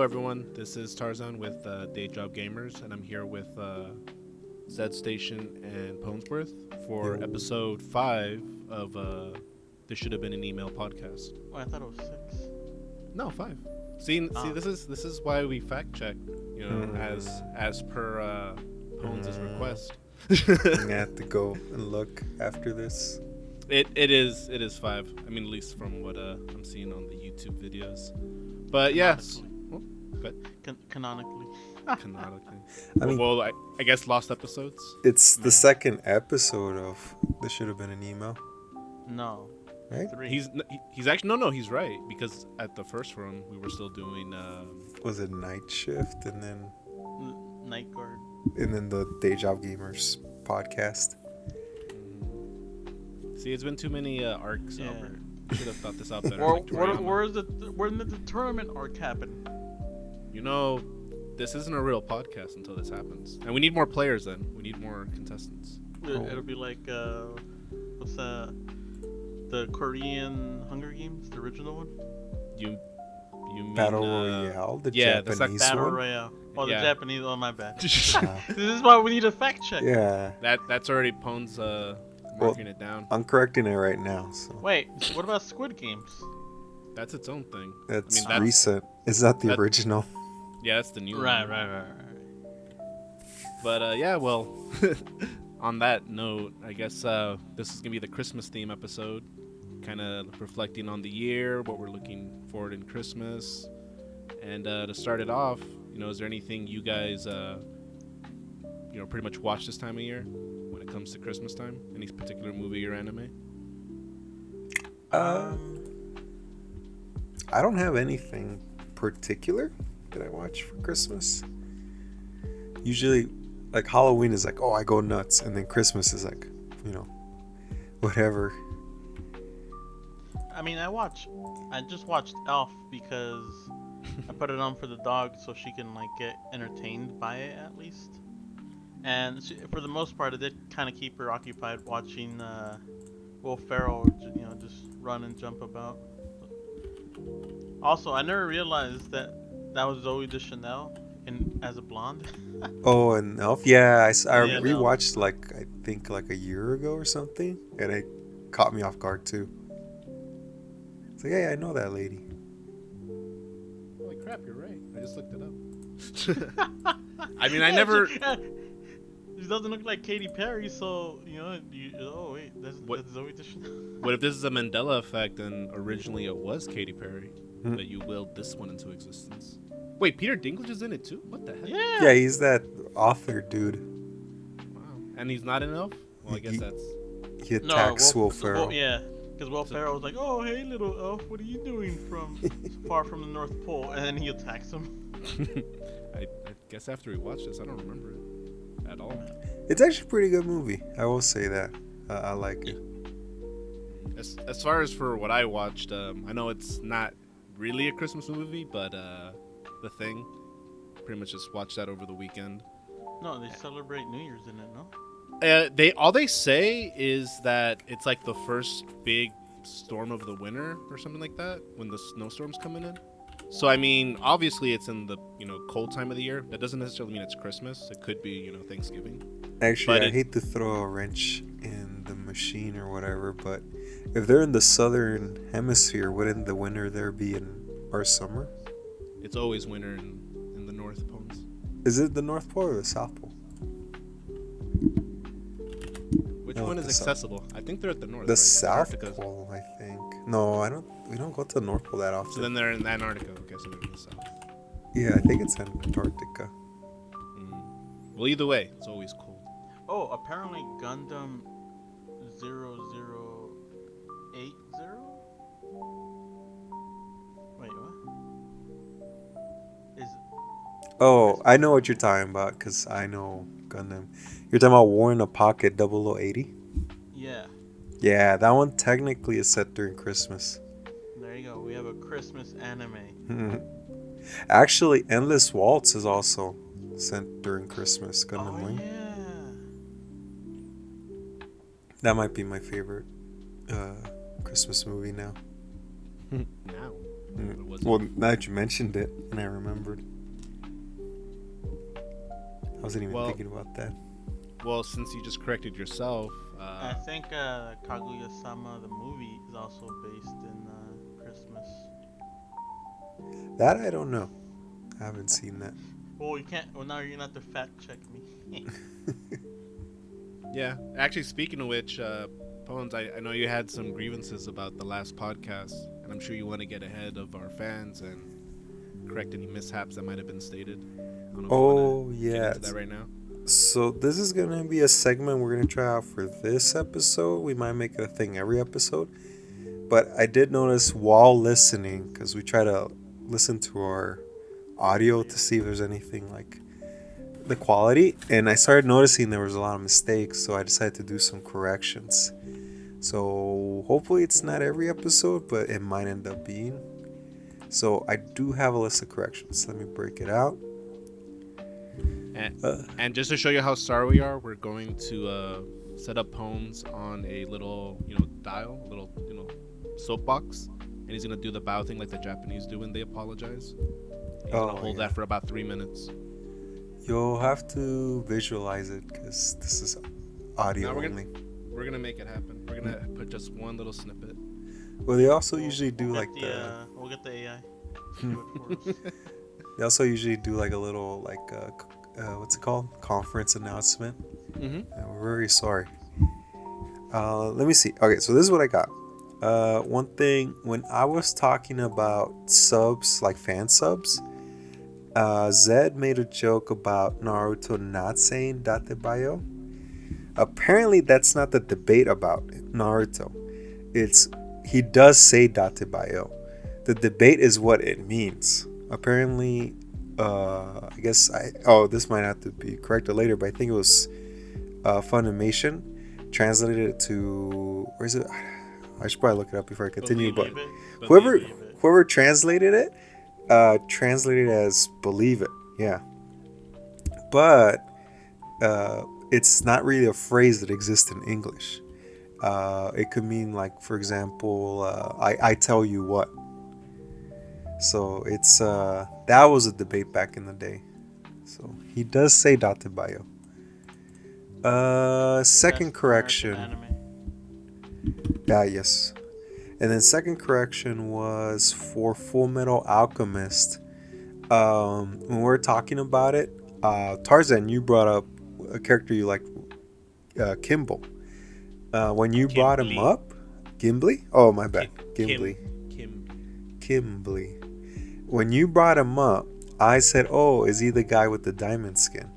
everyone. This is Tarzan with Day Job Gamers, and I'm here with Zed Station and Ponesworth for Yo. episode 5 of This Should Have Been an Email podcast. Oh, I thought it was 6. No, 5. See, Ah. this is why we fact check, as per Pones' request. I have to go and look after this. It is 5. I mean, at least from what I'm seeing on the YouTube videos. But yes, Canonically. canonically. I mean, Well, I guess lost episodes. it's the Yeah. second episode of This Should Have Been an Email, No. right? 3. He's actually no, he's right, because at the first one we were still doing Was it Night Shift and then Night Guard. the Day Job Gamers podcast? See, it's been too many arcs. Yeah. Albert. Should have thought this out better. Where, like Toriyama. where did the tournament arc happen? You know, this isn't a real podcast until this happens, and we need more players. Then we need more contestants. It'll be like what's the Korean Hunger Games, the original one? You mean Battle Royale, the yeah, that's like Japanese Battle one. Royale. Oh, Yeah. the Japanese. Oh, my bad. Uh, This is why we need a fact check. yeah, That's already Pones marking it down. I'm correcting it right now. So Wait, what about Squid Games? That's its own thing. that's, I mean, that's recent. Is that the that- original? Yeah, that's the new Right. one. But yeah, well, on that note, I guess this is gonna be the Christmas theme episode, kind of reflecting on the year, what we're looking forward in Christmas, and to start it off, is there anything you guys, pretty much watch this time of year when it comes to Christmas time? Any particular movie or anime? I don't have anything particular that I watch for Christmas. Usually, like Halloween is like, oh, I go nuts, and then Christmas is like, whatever. I mean, I just watched Elf because I put it on for the dog so she can like get entertained by it at least. And for the most part, it did kind of keep her occupied watching Will Ferrell, just run and jump about. Also, I never realized that was Zoe Deschanel as a blonde. Oh, and Elf, yeah, I Yeah, rewatched I think a year ago or something, and it caught me off guard too. It's like, hey, I know that lady. Holy crap, you're right. I just looked it up. I mean, I never. She doesn't look like Katy Perry, so oh wait, that's Zoe Deschanel. What if this is a Mandela effect and originally it was Katy Perry, Hmm. but you willed this one into existence? Wait, Peter Dinklage is in it too? What the heck? Yeah. Yeah, he's that author dude. Wow. And he's not an elf? Well, I guess He- that's... He attacks Will Ferrell. Yeah, because Will Ferrell was like, "Oh, hey, little elf, what are you doing from far from the North Pole?" And then he attacks him. I guess after we watched this, I don't remember it at all. It's actually a pretty good movie. I will say that. I like it. As far as for what I watched, I know it's not really a Christmas movie, but The Thing. Pretty much just watched that over the weekend. No, they celebrate New Year's in it, no? They say is that it's like the first big storm of the winter or something like that when the snowstorm's coming in. So I mean, obviously it's in the cold time of the year. That doesn't necessarily mean it's Christmas. It could be Thanksgiving. Actually, But I hate to throw a wrench in the machine or whatever, but if they're in the southern hemisphere, wouldn't the winter there be in our summer? It's always winter in the North Poles. Is it the North Pole or the South Pole? Which No, one is the South. accessible? I think they're at the north. The right? South Antarctica's- Pole, I think. No, I don't. We don't go to the North Pole that often. So then they're in Antarctica. Okay, so they're in the south. Yeah, I think it's Antarctica. Well, either way, it's always cold. Oh, apparently Gundam 0080? Wait, what? Is Oh, I know what you're talking about because I know Gundam. You're talking about War in a Pocket 0080? yeah. Yeah, that one technically is set during Christmas. There you go. We have a Christmas anime. Actually, Endless Waltz is also sent during Christmas. Gundam Oh Wing. yeah. That might be my favorite Christmas movie now. Now. It wasn't. Well, now that you mentioned it, and I remembered, I wasn't even Well, thinking about that. well, since you just corrected yourself, I think Kaguya-sama, the movie, is also based in Christmas. That I don't know. I haven't seen that. Well, you can't. Well, now you're gonna have to fact check me. yeah. Actually, speaking of which, Pones, I know you had some grievances about the last podcast, and I'm sure you want to get ahead of our fans and correct any mishaps that might have been stated. I don't know if you want Oh to get yeah. into that right now. So this is gonna be a segment we're gonna try out for this episode. We might make it a thing every episode. But I did notice while listening, because we try to listen to our audio to see if there's anything like the quality, and I started noticing there was a lot of mistakes, so I decided to do some corrections. So hopefully it's not every episode, but it might end up being. So I do have a list of corrections. Let me break it out. And, Uh, and just to show you how sorry we are, we're going to set up Pones on a little, dial, a little, soapbox, and he's gonna do the bow thing like the Japanese do when they apologize. He's gonna hold that for about 3 minutes. You'll have to visualize it because this is audio Now only. We're gonna make it happen. We're gonna put just one little snippet. Well, they also usually do we'll like we'll get the AI to do it for us. They also usually do like a little what's it called? Conference announcement. Mm-hmm. And we're very sorry. Let me see. Okay, so this is what I got. One thing, when I was talking about subs, like fan subs, Zed made a joke about Naruto not saying Datebayo. Apparently, that's not the debate about Naruto. It's he does say Datebayo. The debate is what it means. Apparently, I guess this might have to be corrected later, but I think it was Funimation translated it to, where is it? I should probably look it up before I continue. Believe But it. whoever Believe it. whoever translated it, translated it as believe it. Yeah, but it's not really a phrase that exists in English. It could mean like, for example, I tell you what. So it's that was a debate back in the day. So he does say Datebayo. Second Best correction. American anime. Yeah, yes. And then second correction was for Full Metal Alchemist. When we are talking about it, Tarzan, you brought up a character you liked, Kimball. When you brought him up, Gimli? Oh, my bad. Gimli. Kimbly. When you brought him up, I said, "Oh, is he the guy with the diamond skin?"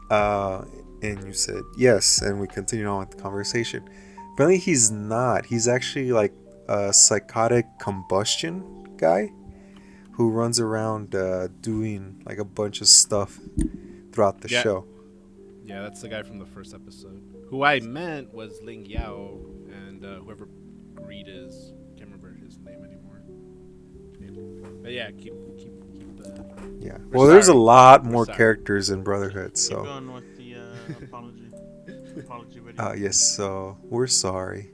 And you said yes, and we continued on with the conversation. Apparently, he's not. He's actually like a psychotic combustion guy who runs around doing like a bunch of stuff throughout the show. Yeah, that's the guy from the first episode. Who I meant was Ling Yao, and whoever Greed is. Can't remember his name anymore. But yeah, keep Yeah. We're Well, there's a sorry. lot We're more sorry. characters in Brotherhood, Keep so. going with the apology video. Yes. So we're sorry.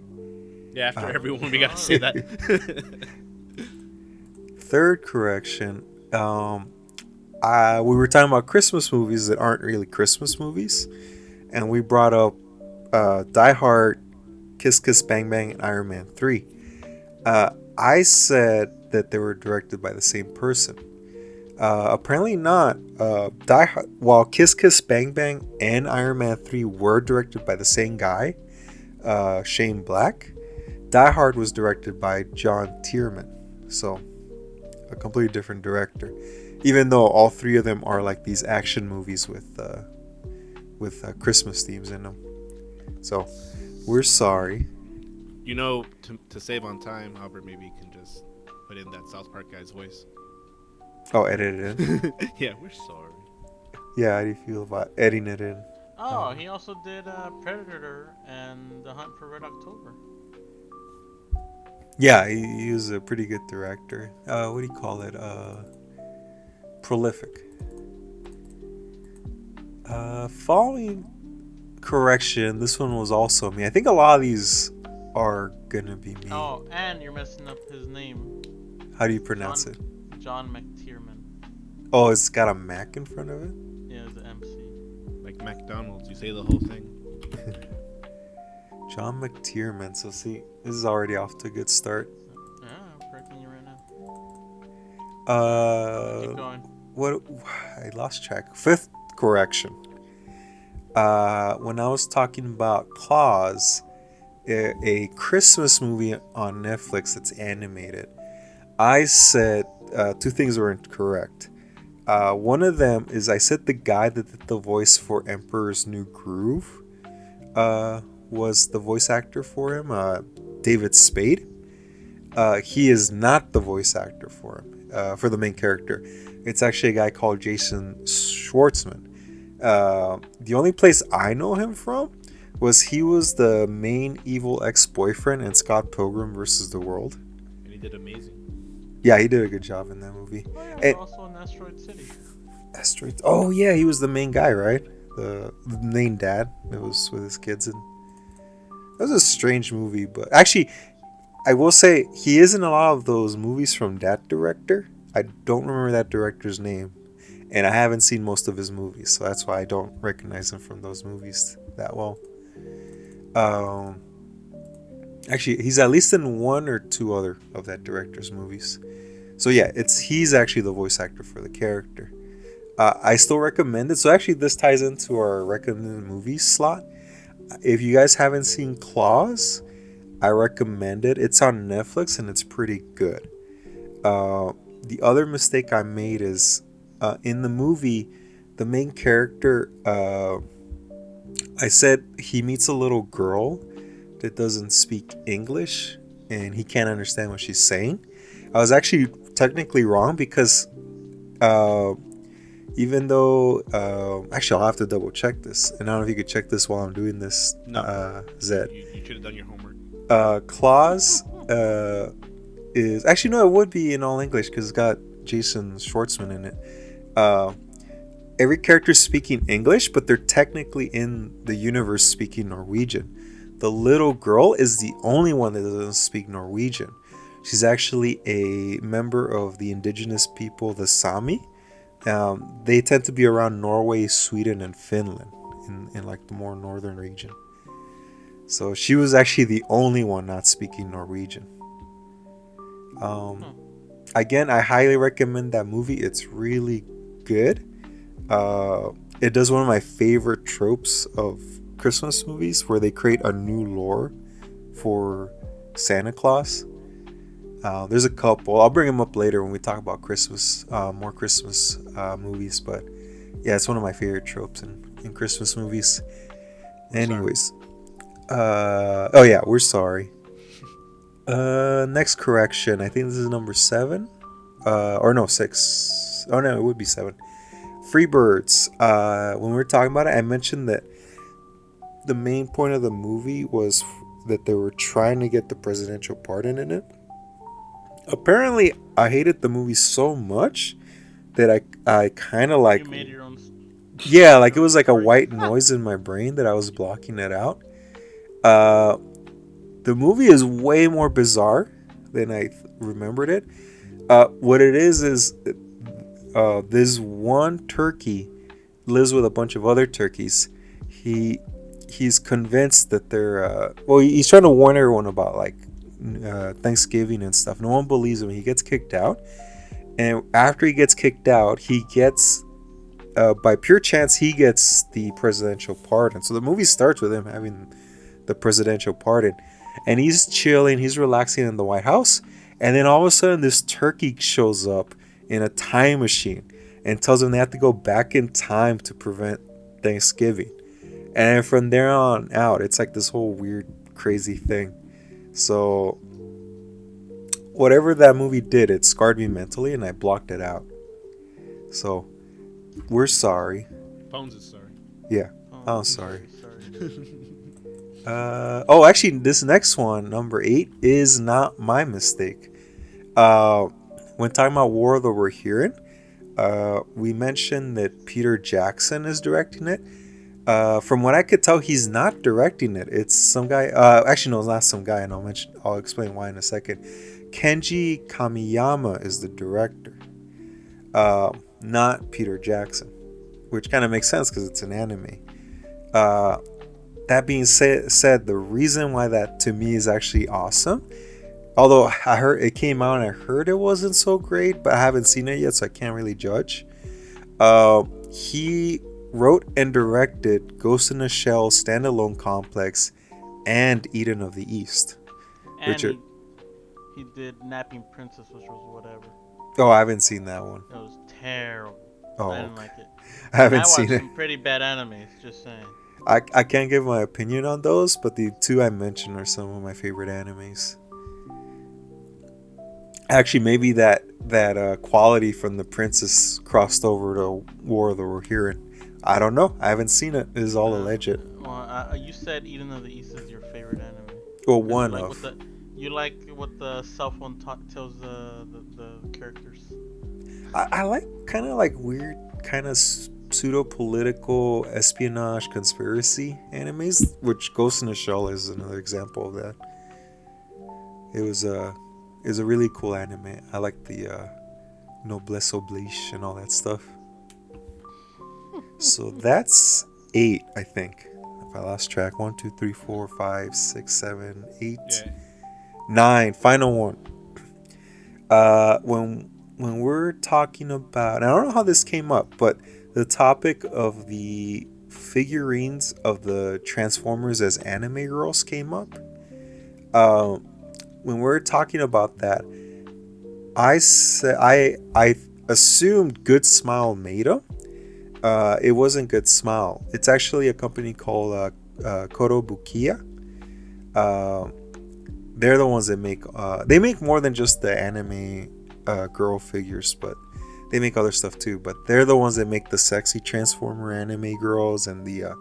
Yeah, after everyone, we gotta say that. Third correction. We were talking about Christmas movies that aren't really Christmas movies, and we brought up Die Hard, Kiss Kiss Bang Bang, and Iron Man 3. I said that they were directed by the same person. Apparently not. While Kiss Kiss Bang Bang and Iron Man 3 were directed by the same guy, Shane Black, Die Hard was directed by John Tierman. So, a completely different director. Even though all three of them are like these action movies with Christmas themes in them. So, we're sorry. To save on time, Albert, maybe you can just put in that South Park guy's voice. Oh, edit it in? Yeah, we're sorry. Yeah, how do you feel about editing it in? Oh, he also did Predator and The Hunt for Red October. Yeah, he was a pretty good director. What do you call it? Prolific. Following correction, this one was also me. I think a lot of these are gonna be me. Oh, and you're messing up his name. How do you pronounce John it? John McTiernan. Oh, it's got a Mac in front of it? Yeah, the MC. Like McDonald's, you say the whole thing. John McTiernan. So see, this is already off to a good start. Yeah, I'm correcting you right now. Keep Uh, going. what? I lost track. Fifth correction. When I was talking about Claus, a Christmas movie on Netflix that's animated, I said two things were incorrect. One of them is I said the guy that did the voice for Emperor's New Groove was the voice actor for him, David Spade. He is not the voice actor for him, for the main character. It's actually a guy called Jason Schwartzman. The only place I know him from was he was the main evil ex-boyfriend in Scott Pilgrim versus the World. And he did amazing. Yeah, he did a good job in that movie. Oh yeah, And we're also in Asteroid City. Asteroid. Oh yeah, he was the main guy, right? The main dad that was with his kids, and that was a strange movie. But actually, I will say he is in a lot of those movies from that director. I don't remember that director's name, and I haven't seen most of his movies, so that's why I don't recognize him from those movies that well. Um, Actually, he's at least in one or two other of that director's movies. So yeah, he's actually the voice actor for the character. I still recommend it. So actually, this ties into our recommended movies slot. If you guys haven't seen Claws, I recommend it. It's on Netflix and it's pretty good. The other mistake I made is in the movie, the main character, I said he meets a little girl that doesn't speak English and he can't understand what she's saying. I was actually technically wrong because even though actually I'll have to double check this, and I don't know if you could check this while I'm doing this. No. Zed. You should have done your homework. Claus is actually no, it would be in all English because it's got Jason Schwartzman in it. Every character's speaking English, but they're technically in the universe speaking Norwegian. The little girl is the only one that doesn't speak Norwegian. She's actually a member of the indigenous people, the Sami. They tend to be around Norway, Sweden, and Finland in like the more northern region. So she was actually the only one not speaking Norwegian. Again, I highly recommend that movie. It's really good. It does one of my favorite tropes of Christmas movies where they create a new lore for Santa Claus. There's a couple. I'll bring them up later when we talk about Christmas, more Christmas movies. But yeah, it's one of my favorite tropes in Christmas movies. Anyways, oh yeah, we're sorry. Next correction. I think this is number 7, or no, 6. Oh no, it would be 7. Freebirds. When we were talking about it, I mentioned that the main point of the movie was that they were trying to get the presidential pardon in it. Apparently, I hated the movie so much that I kind of like. You made your own. Yeah, like it was like a white noise in my brain that I was blocking it out. The movie is way more bizarre than I remembered it. What it is this one turkey lives with a bunch of other turkeys. He's convinced that they're he's trying to warn everyone about like Thanksgiving and stuff. No one believes him. He gets kicked out, and after he gets kicked out, he gets by pure chance he gets the presidential pardon. So the movie starts with him having the presidential pardon, and he's chilling, he's relaxing in the White House, and then all of a sudden this turkey shows up in a time machine and tells them they have to go back in time to prevent Thanksgiving. And from there on out, it's like this whole weird, crazy thing. So, whatever that movie did, it scarred me mentally, and I blocked it out. So, we're sorry. Bones is sorry. Yeah, Oh, I'm sorry. sorry. Actually, this next one, number 8, is not my mistake. When talking about War of the Rohirrim, we mentioned that Peter Jackson is directing it. From what I could tell, he's not directing it. It's some guy. Actually, no, it's not some guy, and I'll explain why in a second. Kenji Kamiyama is the director, not Peter Jackson, which kind of makes sense because it's an anime. Uh, that being said, the reason why that to me is actually awesome, although I heard it came out and I heard it wasn't so great, but I haven't seen it yet, so I can't really judge. He wrote and directed Ghost in the Shell, Standalone Complex, and Eden of the East. And Which are he did Napping Princess, which was whatever. oh, I haven't seen that one. It was terrible. Oh, I didn't okay. like it. I And haven't I seen watched it. some pretty bad animes. Just saying. I can't give my opinion on those, but the two I mentioned are some of my favorite animes. Actually, maybe that quality from the Princess crossed over to War of the Rohirrim. I don't know. I haven't seen it. It is all alleged. Well, you said Eden of the East is your favorite anime. Well, Because one of. you like what the cell phone tells the characters. I like kind of like weird, kind of pseudo political espionage conspiracy animes, which Ghost in the Shell is another example of that. It was a really cool anime. I like the noblesse oblige and all that stuff. So that's 8, I think. If I lost track, 1, 2, 3, 4, 5, 6, 7, 8, Yeah. 9. Final one. When we're talking about, and I don't know how this came up, but the topic of the figurines of the Transformers as anime girls came up. When we're talking about that, I said I assumed Good Smile made them. It wasn't Good Smile. It's actually a company called Korobukiya. Uh, they're the ones that make. They make more than just the anime girl figures, but they make other stuff too. But they're the ones that make the sexy Transformer anime girls and the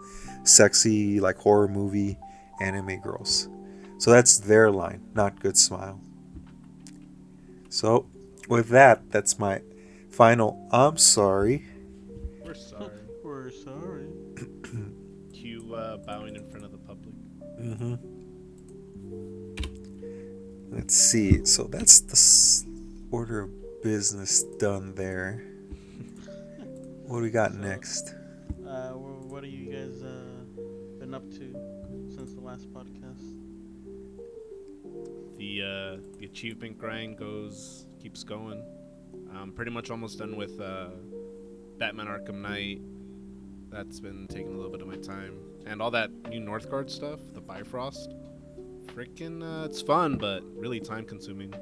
sexy like horror movie anime girls. So that's their line, not Good Smile. So with that, that's my final. I'm sorry. We're sorry. We're sorry. Cue bowing in front of the public. Mm-hmm. Let's see. So that's the order of business done there. What do we got next? What are you guys been up to since the last podcast? The achievement grind keeps going. I'm pretty much almost done with Batman Arkham Knight. That's been taking a little bit of my time, and all that new Northgard stuff, the Bifrost. Freaking, it's fun, but really time consuming.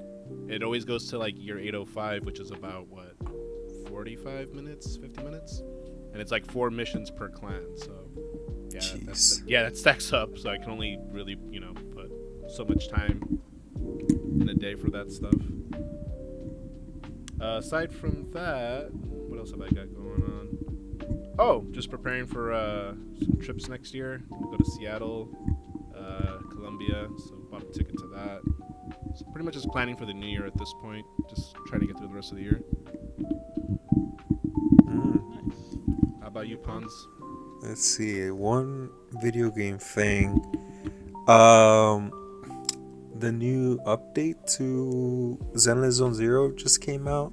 It always goes to like year 805, which is about what, 45 minutes, 50 minutes, and it's like 4 missions per clan. So yeah, that stacks up. So I can only really put so much time in a day for that stuff. Aside from that, what else have I got going on? Oh, just preparing for some trips next year. Gonna go to Seattle, Colombia, so bought a ticket to that. So pretty much just planning for the new year at this point. Just trying to get through the rest of the year. Nice. How about you, Pons? Let's see. One video game thing. The new update to Zenless Zone Zero just came out.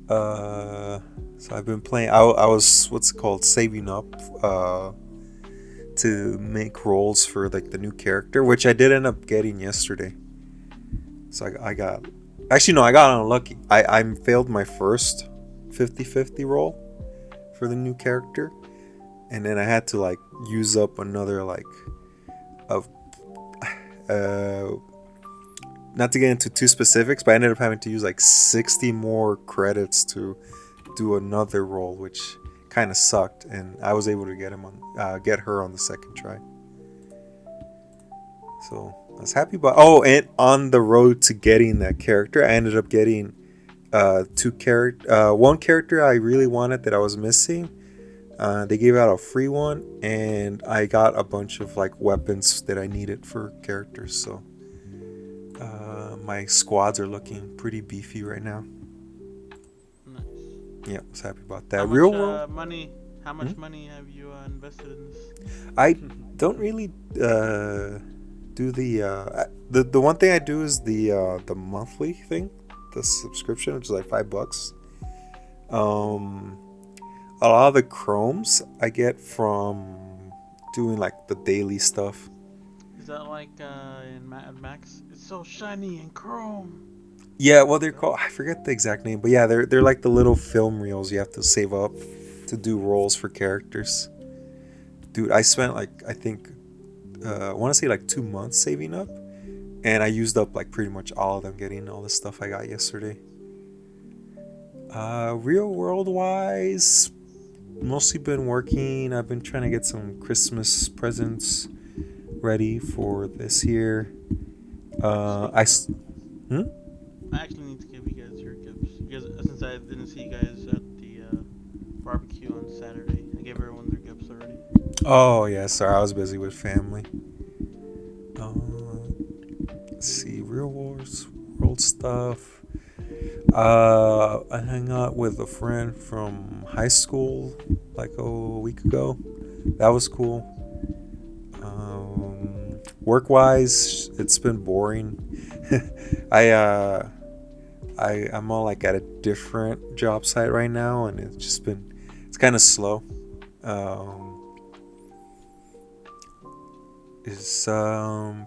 So I've been playing. I was what's it called, saving up to make rolls for like the new character, which I did end up getting yesterday. So I got, actually no, I got unlucky. I failed my first 50-50 roll for the new character, and then I had to like use up another like of not to get into too specifics, but I ended up having to use like 60 more credits to do another roll, which kind of sucked, and I was able to get her on the second try. So I was happy about. Oh, and on the road to getting that character, I ended up getting one character I really wanted that I was missing. They gave out a free one, and I got a bunch of like weapons that I needed for characters. So my squads are looking pretty beefy right now. Nice. Yeah, I was happy about that. How much Real world. money How Hmm? much money have you invested in this? I don't really do the one thing I do is the monthly thing, the subscription, which is like $5. Um, a lot of the chromes I get from doing like the daily stuff. Is that like in Mad Max? It's so shiny and chrome. Yeah, well they're called, I forget the exact name, but yeah, they're like the little film reels you have to save up to do roles for characters. Dude, I spent like I think I want to say like 2 months saving up, and I used up like pretty much all of them getting all the stuff I got yesterday. Real world wise, mostly been working. I've been trying to get some Christmas presents ready for this year. I Speaking of, hmm? I actually need to give you guys your gifts. You guys, since I didn't see you guys at the barbecue on Saturday, I gave everyone their gifts already. Oh yeah, sorry, I was busy with family. Uh, let's see, real world stuff. I hung out with a friend from high school like a week ago. That was cool. Work wise, it's been boring. I I'm all like at a different job site right now, and it's kind of slow. Um, is What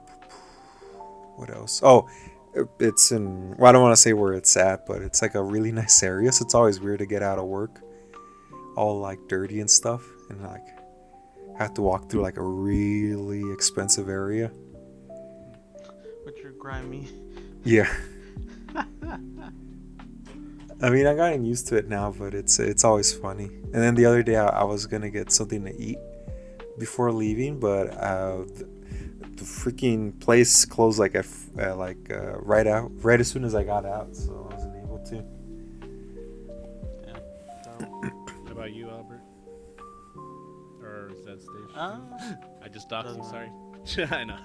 else? Oh, it's in. Well, I don't want to say where it's at, but it's like a really nice area. So it's always weird to get out of work, all like dirty and stuff, and like have to walk through like a really expensive area. But you're grimy. Yeah, I mean I gotten used to it now, but it's always funny. And then the other day I was gonna get something to eat before leaving, but the freaking place closed like right as soon as I got out, so I wasn't able to. Yeah. So, How about you, Albert? Or is that uh, station? I just doxed you. doesn't Sorry. matter. I know.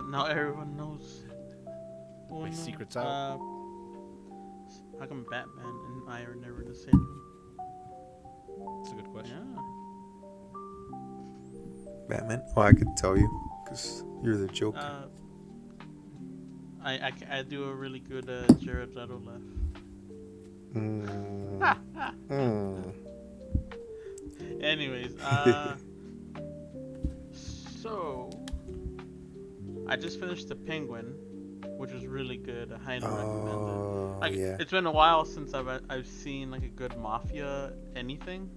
Now everyone knows. Oh My no. secret's out. How come Batman and I are never in the same room? That's a good question. Yeah. Batman? Oh, I could tell you, because you're the Joker. I do a really good Jared Leto Mm. laugh. Mm. Anyways, so I just finished The Penguin, which was really good. I highly recommend it. Like, Yeah. it's been a while since I've seen like a good mafia anything.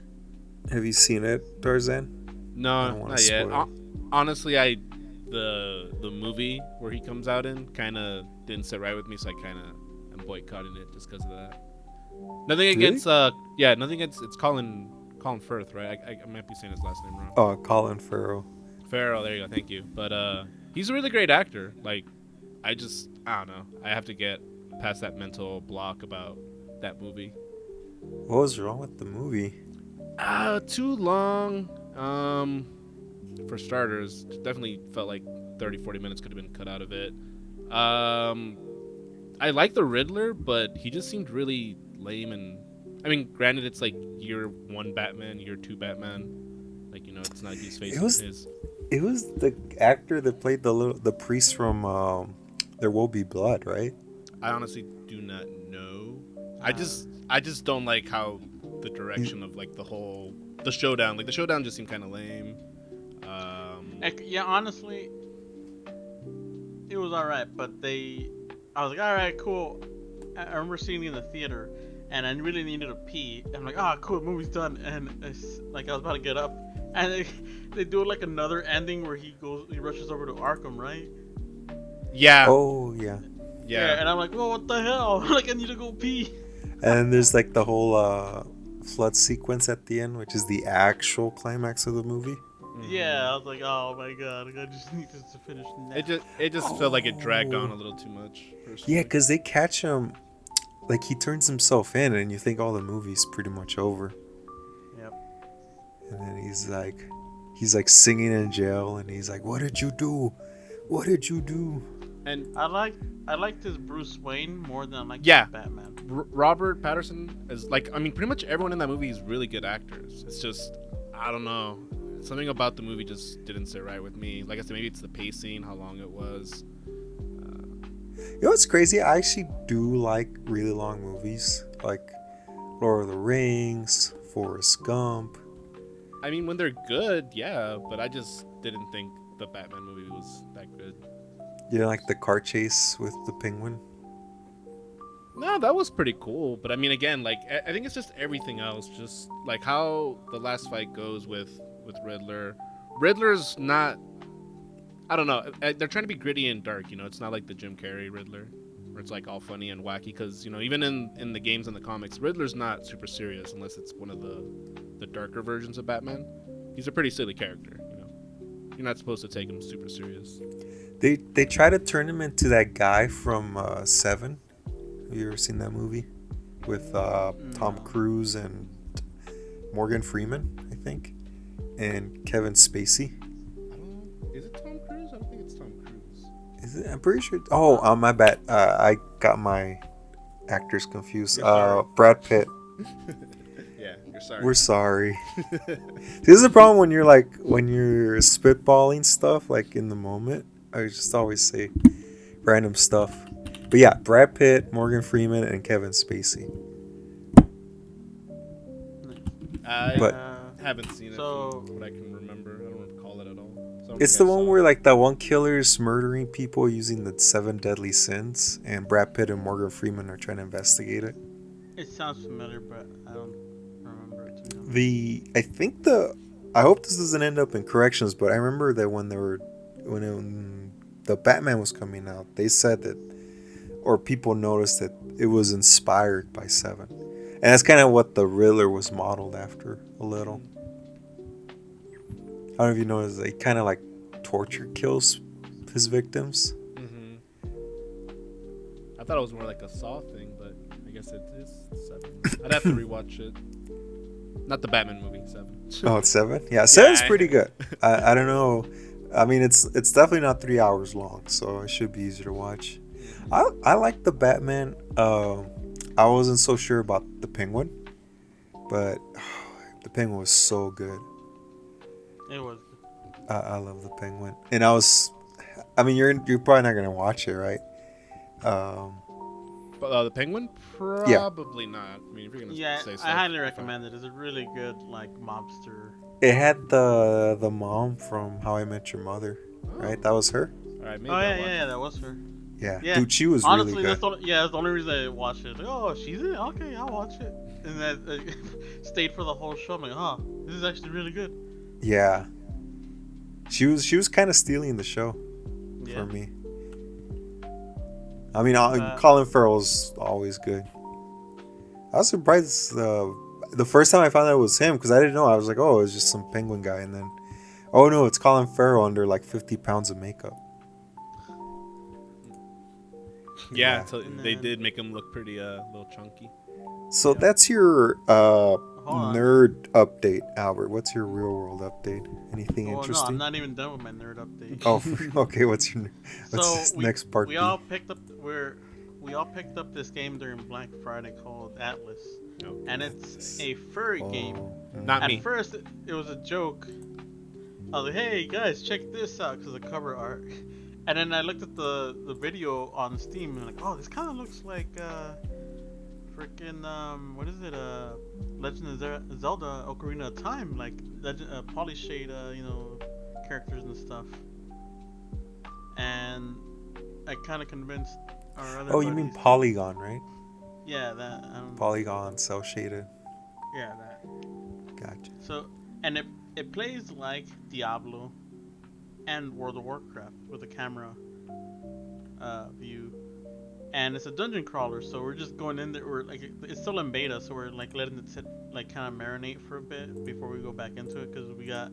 Have you seen it, Tarzan? I No, don't want to not yet. spoil Honestly, the movie where he comes out in kind of didn't sit right with me, so I kind of am boycotting it just because of that. Nothing it. Really? against nothing against it's Colin Firth, right? I might be saying his last name wrong. Oh, Colin Farrell. Farrell, there you go, thank you. But he's a really great actor. Like, I don't know. I have to get past that mental block about that movie. What was wrong with the movie? Too long. For starters, definitely felt like 30, 40 minutes could have been cut out of it. Um, I like the Riddler, but he just seemed really lame. And I mean, granted, it's like year one Batman, year two Batman. Like, it's not like he's It facing was his. it was the actor that played the priest from There Will Be Blood, right? I honestly do not know. I Uh, just I just don't like how the He's, direction of like the showdown. Like the showdown just seemed kind of lame. yeah, honestly, it was alright, but I was like, alright, cool. I remember seeing it in the theater, and I really needed to pee. And I'm like, ah, cool, the movie's done. And it's like I was about to get up, and they do like another ending where he rushes over to Arkham, right? Yeah, oh yeah. yeah. And I'm like, well, what the hell? Like, I need to go pee. And there's like the whole flood sequence at the end, which is the actual climax of the movie. Yeah, I was like, oh my god, I just need this to finish now. It just felt like it dragged on a Oh. little too much. Yeah, Personally. because they catch him, like he turns himself in, and you think all the movie's pretty much over. Yep. And then he's like singing in jail, and he's like, "What did you do? What did you do?" And I liked his Bruce Wayne more than I liked Yeah. his Batman. Robert Patterson is like, I mean, pretty much everyone in that movie is really good actors. It's just I don't know. Something about the movie just didn't sit right with me. Like I said, maybe it's the pacing, how long it was. You know what's crazy? I actually do like really long movies, like Lord of the Rings, Forrest Gump. I mean, when they're good, yeah, but I just didn't think the Batman movie was that good. You know, like the car chase with the penguin. No, that was pretty cool. But I mean, again, like I think it's just everything else. Just like how the last fight goes with Riddler. Riddler's not. I don't know. They're trying to be gritty and dark. It's not like the Jim Carrey Riddler, where it's like all funny and wacky. Because even in the games and the comics, Riddler's not super serious unless it's one of the darker versions of Batman. He's a pretty silly character. You're not supposed to take him super serious. They try to turn him into that guy from Seven. Have you ever seen that movie with Tom No. Cruise and Morgan Freeman, I think, and Kevin Spacey? I don't know. Is it Tom Cruise? I don't think it's Tom Cruise. Is it? I'm pretty sure. Oh, my bad. I got my actors confused. You're sorry. Brad Pitt. Yeah, you're sorry. We're sorry. This is the problem when you're spitballing stuff like in the moment. I just always say random stuff. But yeah, Brad Pitt, Morgan Freeman, and Kevin Spacey. I But haven't seen it So from what I can remember. I don't recall it at all. So I don't it's think the I one saw where it. like that one killer's murdering people using the seven deadly sins, and Brad Pitt and Morgan Freeman are trying to investigate it. it sounds familiar, but I don't remember it to be honest. I hope this doesn't end up in corrections, but I remember that when the Batman was coming out, they said that, or people noticed that it was inspired by Seven, and that's kind of what the Riddler was modeled after a little. I don't know if you noticed, he kind of like torture kills his victims. Mm-hmm. I thought it was more like a Saw thing, but I guess it is Seven. I'd have to rewatch it. Not the Batman movie, Seven. Oh, it's Seven. Yeah, Yeah. Seven's pretty good. I don't know. I mean, it's definitely not 3 hours long, so it should be easier to watch. I like the Batman. I wasn't so sure about the Penguin, but the Penguin was so good. It was. I love the Penguin, and I mean, you're probably not gonna watch it, right? Um, But the Penguin, yeah, probably not. I mean, if you're gonna Yeah, say I stuff, highly fine. recommend it. It's a really good like mobster. it had the mom from How I Met Your Mother, right? Oh, That was her. all right, Oh maybe I'll yeah, watch yeah, it. that was her. Yeah, Yeah, dude, she was really honestly, good. that's the only reason I watched it. Like, oh, she's in it. Okay, I'll watch it. And then stayed for the whole show. I'm like, oh, this is actually really good. Yeah, she was kind of stealing the show Yeah, for me. I mean, but Colin Farrell's always good. I was surprised the first time I found out it was him because I didn't know. I was like, oh, it's just some penguin guy, and then, oh no, it's Colin Farrell under like 50 pounds of makeup. Yeah, Yeah. so and they then did make him look pretty little chunky. So yeah. that's your Hold on. nerd update, Albert. What's your real world update? Anything Oh no, I'm interesting? not even done with my nerd update. Oh, okay. What's So this next part we be? all picked up we all picked up this game during Black Friday called Atlas, No, and it's a furry game. not At me. first, it was a joke. I was like, "Hey guys, check this out," because the cover art. And then I looked at the video on Steam and like, oh, this kind of looks like freaking what is it? Legend of Zelda: Ocarina of Time, like Legend Polyshade, characters and stuff. And I kind of convinced our other Oh, you mean buddies. Polygon, right? Yeah, that. Polygon, cell shaded. Yeah, that. Gotcha. So, and it plays like Diablo and World of Warcraft with a camera view, and it's a dungeon crawler. So we're just going in there. We're like, it's still in beta, so we're like letting it sit, like kind of marinate for a bit before we go back into it because we got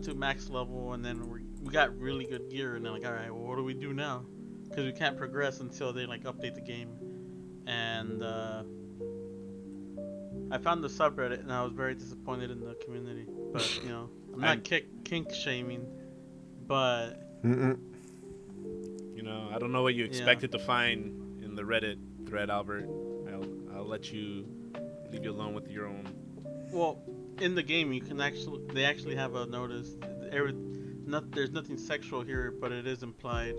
to max level, and then we got really good gear, and then like, all right, well, what do we do now? Because we can't progress until they like update the game, and I found the subreddit and I was very disappointed in the community. But I'm not kink shaming, but Mm-mm. I don't know what you yeah. expected to find in the Reddit thread, Albert. I'll let you leave you alone with your own. Well, in the game you can they actually have a notice. There's nothing sexual here, but it is implied.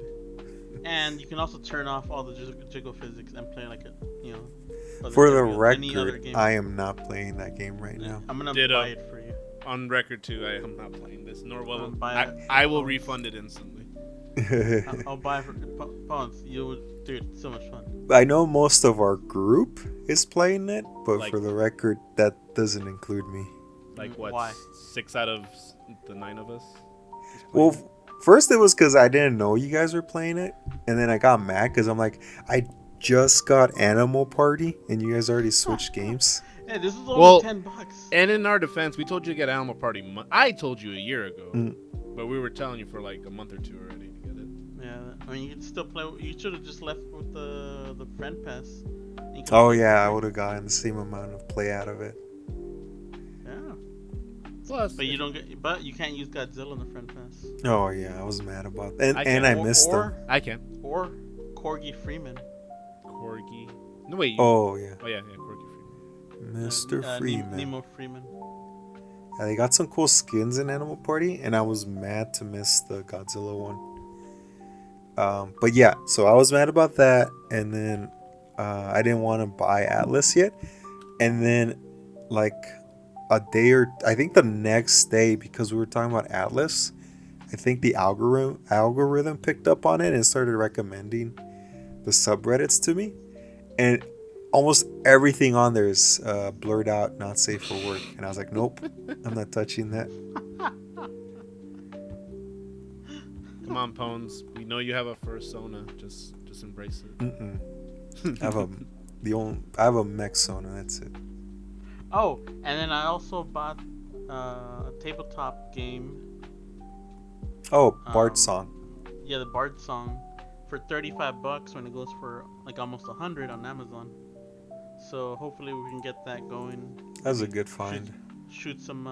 And you can also turn off all the jiggle physics and play like a, you know, For the any other record, game. I am not playing that game right now. I'm gonna Ditto. buy it for you. On record too, I am not playing this. Nor will Buy it I for will phones. refund it instantly. I'll buy it for phones. Dude, it's so much fun. I know most of our group is playing it, but Like- for the record, that doesn't include me. Like what? Why? 6 out of the 9 of us. is Well, playing first it was because I didn't know you guys were playing it, and then I got mad because I'm like, I just got Animal Party, and you guys already switched games. Hey, this is only Well, $10. And in our defense, we told you to get Animal Party. I told you a year ago, Mm. but we were telling you for like a month or two already to get it. Yeah, I mean you can still play. You should have just left with the friend pass. You could've Oh played yeah, I for would have gotten the same amount of play out of it. free. Yeah, Plus, but you don't get. But you can't use Godzilla in the friend pass. Oh yeah, I was mad about that, I and can't- I missed them. I can. Or Corgi Freeman. Corgi. No wait. Oh yeah, Yeah, Corgi Freeman. Mr. Freeman. Nemo Freeman. Yeah, they got some cool skins in Animal Party, and I was mad to miss the Godzilla one. But yeah, so I was mad about that, and then I didn't want to buy Atlas yet, and then like I think the next day, because we were talking about Atlas, I think the algorithm picked up on it and started recommending the subreddits to me, and almost everything on there is blurred out, not safe for work, and I was like, nope, I'm not touching that. Come on, Pones. We know you have a fursona. Just embrace it. Mm-mm. I have a mech Sona, that's it. Oh, and then I also bought a tabletop game. Oh, Bart Um, song. Yeah, the Bard song for $35 when it goes for like almost 100 on Amazon. So hopefully we can get that going. That was a good find. Shoot some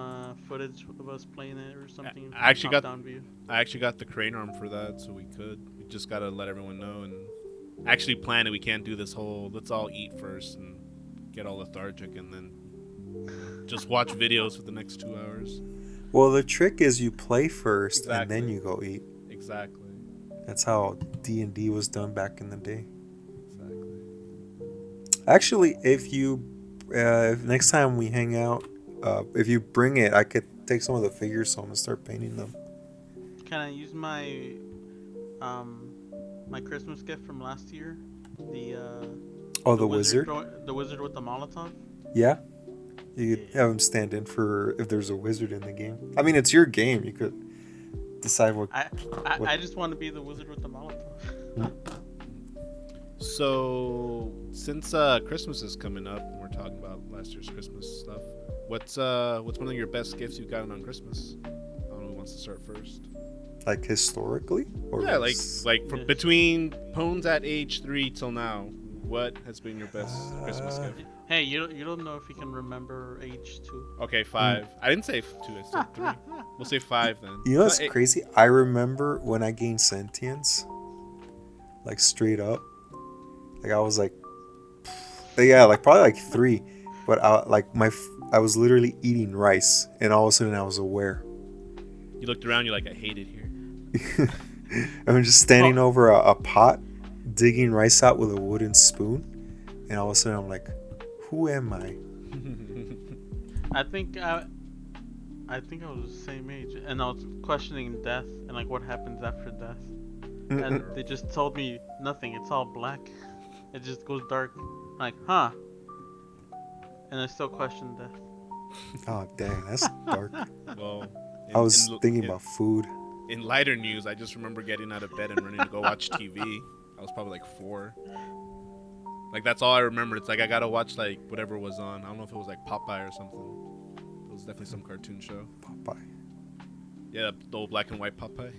footage of us playing it or something. I actually got- top-down view. I actually got the crane arm for that, so we could. We just gotta let everyone know and actually plan it. We can't do this whole let's all eat first and get all lethargic and then just watch videos for the next 2 hours. Well, the trick is you play first and then Exactly. you go eat. Exactly. That's how D&D was done back in the day. Exactly. Actually, if next time we hang out, if you bring it, I could take some of the figures home and start painting them. Can I use my my Christmas gift from last year? The wizard? The wizard with the Molotov? Yeah. You could have him stand in for if there's a wizard in the game. I mean, it's your game. You could decide what. What- I just want to be the wizard with the Molotov. So since Christmas is coming up, and we're talking about last year's Christmas stuff, what's one of your best gifts you've gotten on Christmas? I don't know who wants to start first. Like historically? Or Yeah, like Yeah. between Pones at age 3 till now, what has been your best Christmas gift? Hey, you don't know if you can remember age 2. Okay, 5. I didn't say 2. I said 3. We'll say 5 then. You know what's It- crazy? I remember when I gained sentience, like straight up. Like I was like, yeah, like probably like 3, but I was literally eating rice, and all of a sudden I was aware. You looked around, you're like, I hate it here. I'm just standing over a pot, digging rice out with a wooden spoon, and all of a sudden I'm like, who am I? I think I was the same age, and I was questioning death and like what happens after death. And they just told me nothing. It's all black. It just goes dark. I'm like, huh? And I still question death. Oh dang, that's dark. Well, I was thinking about food. In lighter news, I just remember getting out of bed and running to go watch TV. I was probably like 4. Like that's all I remember. It's like I gotta watch like whatever was on. I don't know if it was like Popeye or something. It was definitely some cartoon show. Popeye. Yeah, the old black and white Popeye.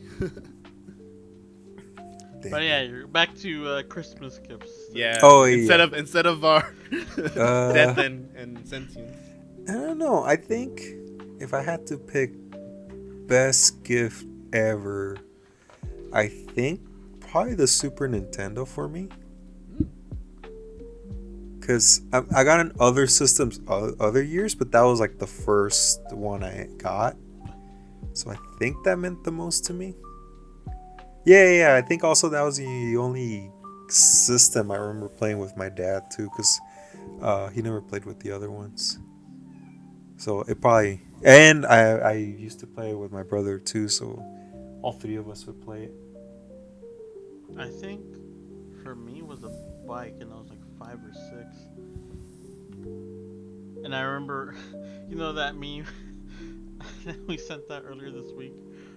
Dang. But yeah, you're back to Christmas gifts. Yeah. Oh, instead yeah. Instead of our death and sentience. I don't know. I think if I had to pick best gift ever, I think probably the Super Nintendo for me. Because I got in other systems other years, but that was like the first one I got. So I think that meant the most to me. Yeah. I think also that was the only system I remember playing with my dad too, because he never played with the other ones. So it probably. And I used to play with my brother too, so all three of us would play it. I think for me was a bike, and I was like 5 or 6. And I remember, that meme that we sent that earlier this week.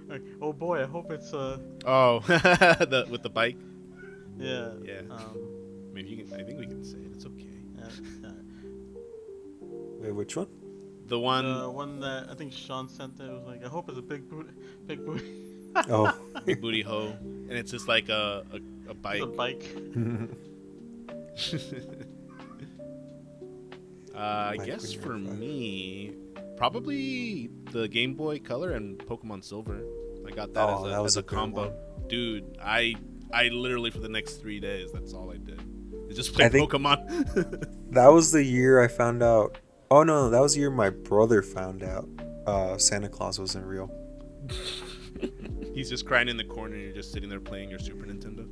Like, oh boy, I hope it's Oh, with the bike. yeah. Yeah. I mean, you can. I think we can say it. It's okay. Yeah, yeah. Wait, which one? The one The one that I think Sean sent that was like, I hope it's a big booty, big booty. Oh. big booty hoe, and it's just like a bike. It's a bike. I Like guess when you for were five. me, probably the Game Boy Color and Pokemon Silver. I got that Oh, that was as a a good combo. one. Dude, I literally for the next 3 days, that's all I did. I just played I think- Pokemon. That was the year I found out. Oh no, that was the year my brother found out Santa Claus wasn't real. He's just crying in the corner and you're just sitting there playing your Super Nintendo.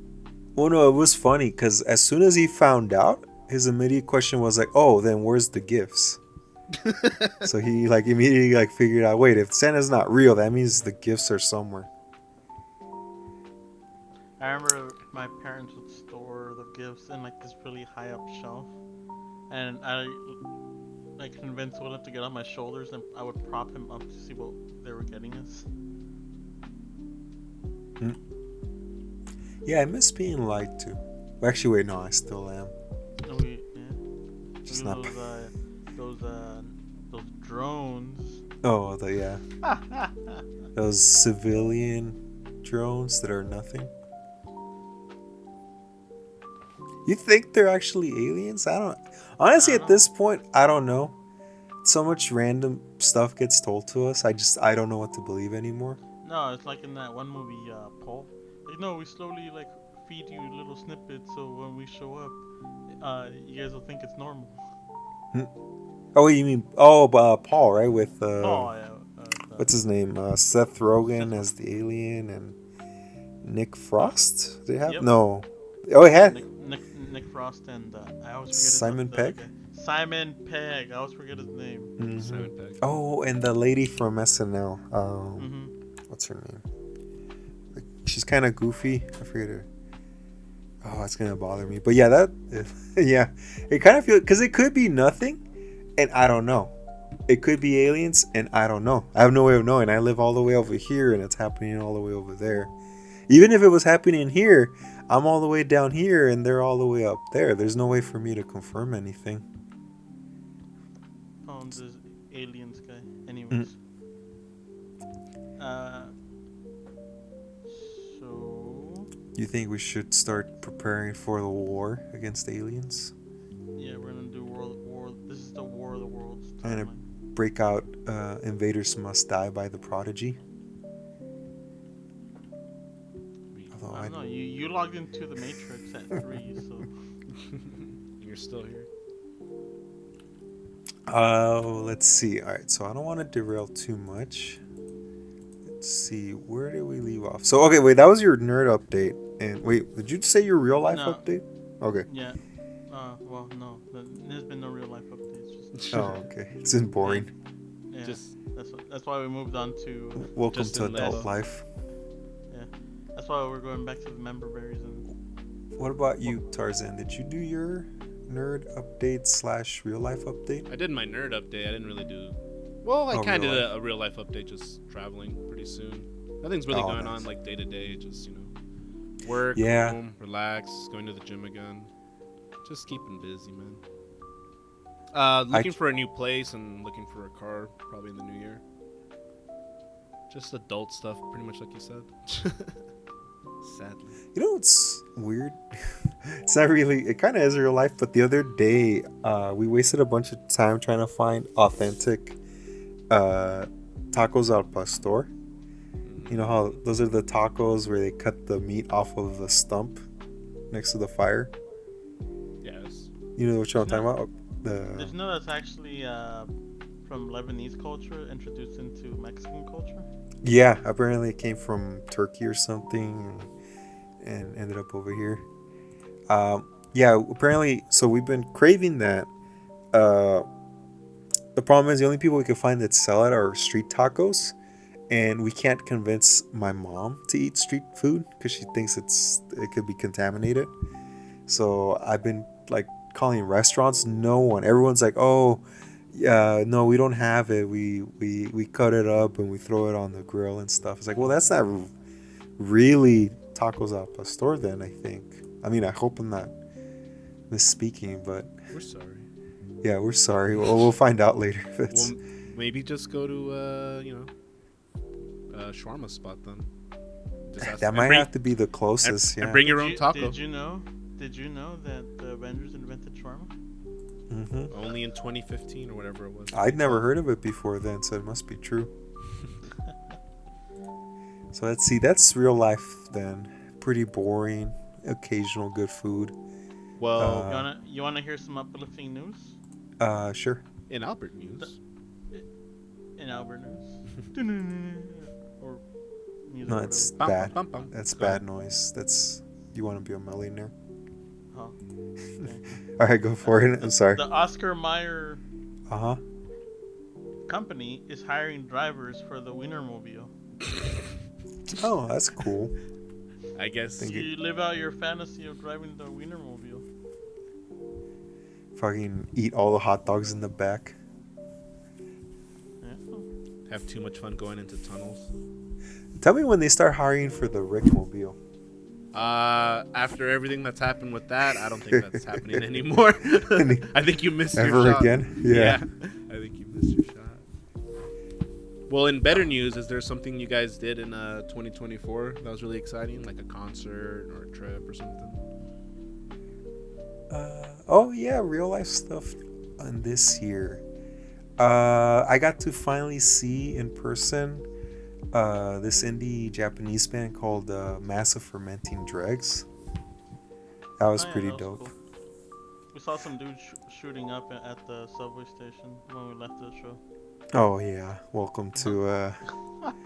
Well, no, it was funny because as soon as he found out, his immediate question was like, "Oh, then where's the gifts?" So he like immediately like figured out, wait, if Santa's not real, that means the gifts are somewhere. I remember my parents would store the gifts in like this really high up shelf, and I like convinced William to get on my shoulders, and I would prop him up to see what they were getting us. Yeah, I miss being lied to. Well, actually, wait, no, I still am. And yeah. Just Even not. those drones. Oh, those civilian drones that are nothing. You think they're actually aliens? I don't. Honestly, I don't at this point, I don't know. So much random stuff gets told to us. I don't know what to believe anymore. No, it's like in that one movie, Paul. Like, no, we slowly like feed you little snippets, so when we show up, you guys will think it's normal. Oh, you mean Paul, right? With Oh yeah. what's his name? Seth Rogen Seth- as the alien and Nick Frost. They have Yep. no. Oh, it had Nick Frost and I always forget Simon his, the other Pegg? guy. Simon Pegg. I always forget his name. Mhm. Simon Pegg. Oh, and the lady from SNL. What's her name? Like, she's kind of goofy. I forget her. Oh, it's gonna bother me. But yeah, yeah, it kind of feels because it could be nothing, and I don't know. It could be aliens, and I don't know. I have no way of knowing. I live all the way over here, and it's happening all the way over there. Even if it was happening here, I'm all the way down here, and they're all the way up there. There's no way for me to confirm anything. Oh, this aliens guy. Anyways. So You think we should start preparing for the war against aliens? yeah, we're gonna do war. This is the War of the Worlds. And timeline. break out Invaders Must Die by the Prodigy. Although I don't know. You logged into the Matrix at 3, so You're still here. Let's see. All right, so I don't want to derail too much. Let's see. Where did we leave off? So, okay, wait, that was your nerd update. And wait, did you say your real life No. update? Okay. yeah. Well, no. There's been no real life updates. Just Oh, okay. It's been boring. yeah. Just That's why we moved on to. Welcome just to in adult this. life. Yeah. That's why we're going back to the member berries and. What about you, Tarzan? Did you do your nerd update / real life update? I did my nerd update. I didn't really do. Well, I Oh, kind of real did a real life update, just traveling pretty soon. Nothing's really Oh, going nice. on like day to day. Just work, Yeah. home, relax, going to the gym again. Just keeping busy, man. Looking for a new place and looking for a car probably in the new year. Just adult stuff, pretty much like you said. Sadly. You know what's weird? It's not really. It kind of is real life. But the other day, we wasted a bunch of time trying to find authentic tacos al pastor. You know how those are the tacos where they cut the meat off of the stump next to the fire. Yes. You know what I'm Did you talking know? about? Did The you know that's actually from Lebanese culture introduced into Mexican culture? Yeah, apparently it came from Turkey or something, and ended up over here. Yeah, apparently. So we've been craving that. Uh, the problem is the only people we can find that sell it are street tacos, and we can't convince my mom to eat street food because she thinks it could be contaminated. So I've been like calling restaurants. No one. Everyone's like, "Oh, yeah, no, we don't have it. We cut it up and we throw it on the grill and stuff." It's like, well, that's not really tacos al pastor. Then I think. I mean, I hope I'm not misspeaking, but We're sorry. yeah, we're sorry. We'll find out later if it's Well, maybe just go to shawarma spot then. Just ask that and might have to be the and, closest. and Yeah. bring your own taco. Did you know that the Avengers invented shawarma? Only in 2015 or whatever it was. I'd never 2012. heard of it before then, so it must be true. So let's see. That's real life then. Pretty boring. Occasional good food. Well, You wanna hear some uplifting news? Sure. in Albert The, news. in Albert news, or music No, or it's whatever. Bum, bad. bum, bum. That's Go ahead. bad noise. That's you want to be a millionaire. Huh. Okay. All right, go for it. I'm sorry. The Oscar Mayer Uh huh. company is hiring drivers for the Wienermobile. Oh, that's cool. I guess Thank you. You live out your fantasy of driving the Wienermobile. Fucking eat all the hot dogs in the back. Yeah. have too much fun going into tunnels. Tell me when they start hiring for the Rickmobile. After everything that's happened with that, I don't think that's happening anymore. I think you missed your Ever shot. again? Yeah. I think you missed your shot. Well, in better news, is there something you guys did in 2024 that was really exciting, like a concert or a trip or something? Oh yeah, real life stuff on this year. I got to finally see in person this indie Japanese band called Massive Fermenting Dregs. That was Oh, yeah, pretty that was dope. cool. We saw some dude shooting up at the subway station when we left the show. Oh yeah, welcome to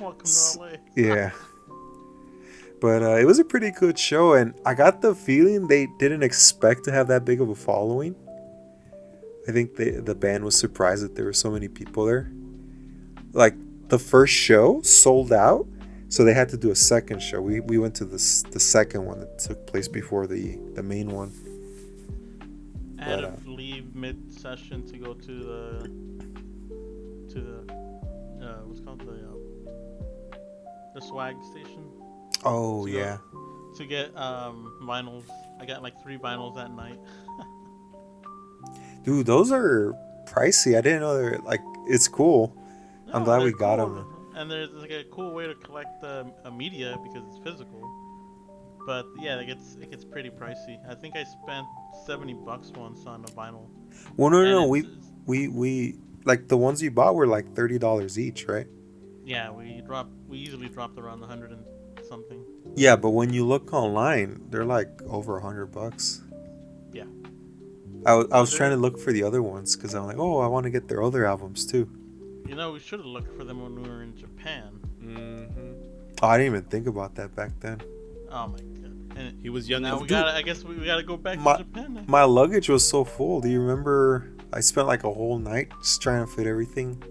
Welcome s- to LA. yeah. But it was a pretty good show, and I got the feeling they didn't expect to have that big of a following. I think the band was surprised that there were so many people there. Like the first show sold out, so they had to do a second show. We went to the second one that took place before the main one. I had But, to leave mid session to go to the what's it called the swag station Oh to go- yeah, to get vinyls. I got like 3 vinyls that night. dude, those are pricey. I didn't know they're like. It's cool. I'm No, glad they're we got cool. them. And there's like a cool way to collect a media because it's physical. But yeah, it gets pretty pricey. I think I spent $70 once on a vinyl. Well, no, And no, we like the ones you bought were like $30 each, right? yeah, we easily dropped around 100 and something. Yeah, but when you look online, they're like over $100. Yeah. I was trying to look for the other ones because I'm like, oh, I want to get their other albums too. You know, we should have looked for them when we were in Japan. Mm-hmm. Oh, I didn't even think about that back then. Oh my god. And He was young. now and we dude, gotta. I guess we gotta go back My- to Japan now. My luggage was so full. Do you remember? I spent like a whole night just trying to fit everything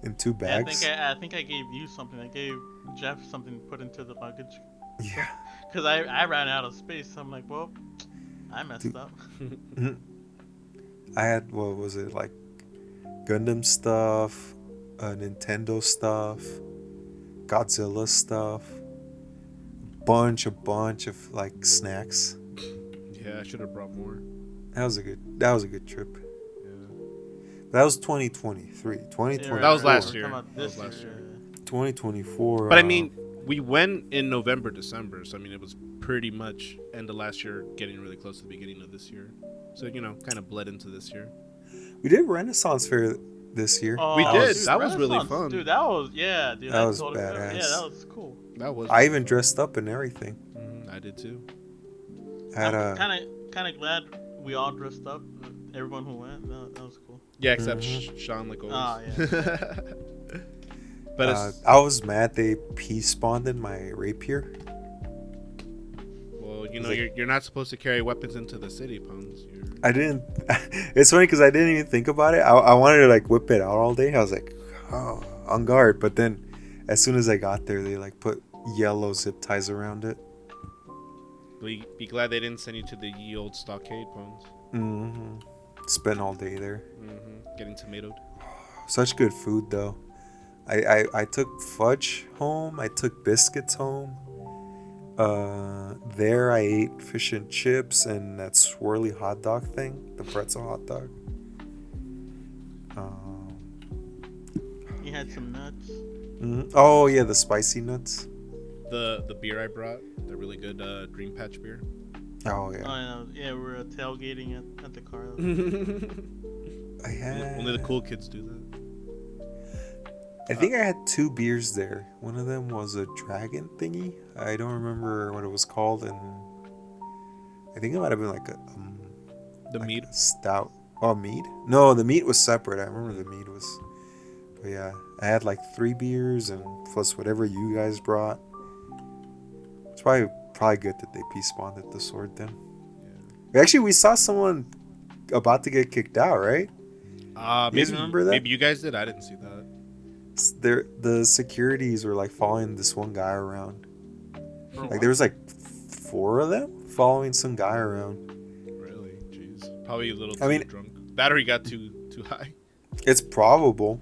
in 2 Yeah, bags. I think I gave you something. I gave Jeff something to put into the luggage Yeah. because I ran out of space. So I'm like, well, I messed Dude. up. I had, what was it, like Gundam stuff, Nintendo stuff, Godzilla stuff, bunch of like snacks. yeah, I should have brought more. That was a good trip. Yeah. That was 2023. 2024. That was last We're year. talking about That was this last year. 2024. But I mean, we went in November, December, so I mean, it was pretty much end of last year, getting really close to the beginning of this year. So kind of bled into this year. we did Renaissance Fair this year. Oh, We did. dude, That was really Renaissance, fun. Dude, that was dude. That I was totally forgot. badass. Yeah, that was cool. That was. I even dressed up and everything. I did too. I had I'm a kind of glad we all dressed up. Everyone who went, that was cool. Yeah, except Mhm. Sean like always. Ah, yeah. But it's I was mad they spawned in my rapier. well, It's like- you're not supposed to carry weapons into the city, Pons. I didn't. It's funny because I didn't even think about it. I wanted to like whip it out all day. I was like, oh, on guard. But then, as soon as I got there, they like put yellow zip ties around it. Be glad they didn't send you to the ye old stockade, Pons. Mm-hmm. Spent all day there. Getting tomatoed. Such good food though. I took fudge home. I took biscuits home. There I ate fish and chips and that swirly hot dog thing, the pretzel hot dog. You had some nuts. Oh yeah, the spicy nuts. The beer I brought, the really good Dream Patch beer. Oh Oh, yeah. no. Yeah, we were tailgating at the car. I had. Only the cool kids do that. I think I had 2 beers there. One of them was a dragon thingy. I don't remember what it was called, and I think it might have been like The like mead. a stout. Oh, mead? No, the mead was separate. I remember the mead was. But yeah, I had like 3 beers and plus whatever you guys brought. It's probably good that they spawned at the sword then. Yeah. Actually, we saw someone about to get kicked out, right? You guys Maybe remember that? Maybe you guys did. I didn't see that. The securities were like following this one guy around. For Like what? there was like 4 of them following some guy around. Really? Jeez. Probably a little I mean- too drunk. That or he got too high. It's probable.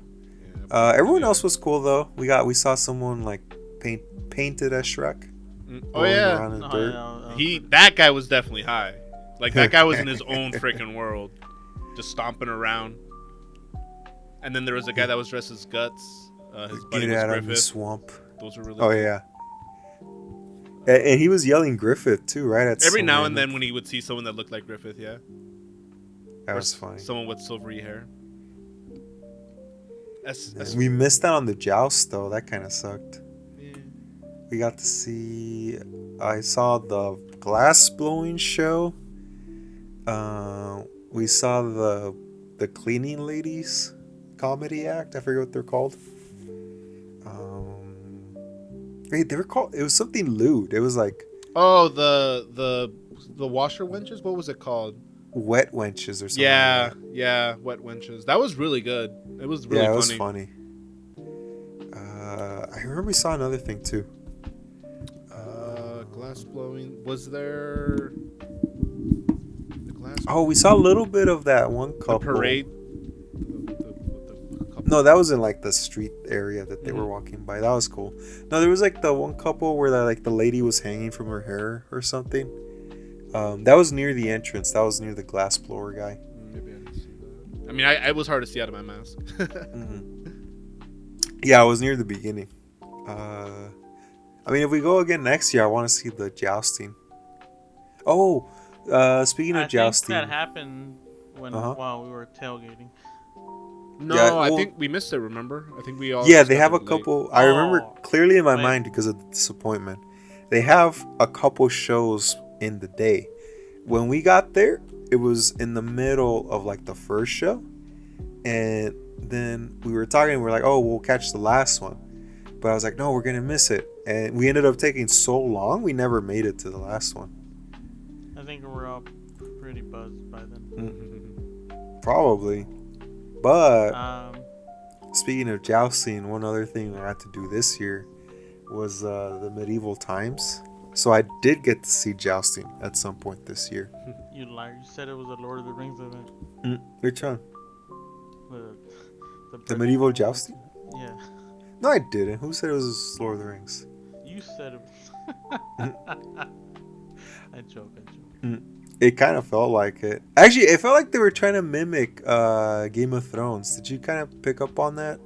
Yeah, Everyone yeah. else was cool though. We saw someone like painted as Shrek. Oh rolling yeah. around in No, dirt. That guy was definitely high. Like that guy was in his own freaking world, just stomping around. And then there was a guy that was dressed as Guts. His buddy Get was out of the Griffith. swamp. Those were really. Oh cool. yeah. And he was yelling Griffith too, right? At Every some now and random- then when he would see someone that looked like Griffith, yeah. That Or was funny. Someone with silvery hair. We missed out on the joust though. That kind of sucked. Yeah. We got to see. I saw the glass blowing show. We saw the cleaning ladies comedy act. I forget what they're called. Wait, they were called. It was something lewd. It was like Oh, the washer wenches. What was it called? wet wenches or something. Yeah, Like yeah, wet wenches. That was really good. It was that. really Yeah, it funny. was funny. I remember we saw another thing too. Glass blowing. Was there the glass? Oh, we saw a little bit of that one the couple. parade. The couple. No, that was in like the street area that they were Mhm. walking by. That was cool. No, there was like the one couple where the lady was hanging from her hair or something. That was near the entrance. That was near the glass blower guy. Maybe I didn't see that. I mean, it was hard to see out of my mask. Yeah, it was near the beginning. I mean, if we go again next year, I want to see the jousting. Oh, speaking I of jousting, think that happened while we were tailgating. No, Yeah, I well- think we missed it. Remember? I think we all. yeah, just they got have a there late. couple. I remember Oh, clearly in my like- mind because of the disappointment. They have a couple shows in the day. When we got there, it was in the middle of like the first show, and then we were talking. We are like, "Oh, we'll catch the last one," but I was like, "No, we're gonna miss it," and we ended up taking so long. We never made it to the last one. I think we're all pretty buzzed by then. Probably, but. Um, Speaking of jousting, one other thing I had to do this year was the medieval times. So I did get to see jousting at some point this year. you liar! You said it was a Lord of the Rings event. Which one? The medieval jousting? Yeah, No, I didn't. Who said it was Lord of the Rings? you said it. I joke. It kind of felt like it. Actually, it felt like they were trying to mimic Game of Thrones. Did you kind of pick up on that,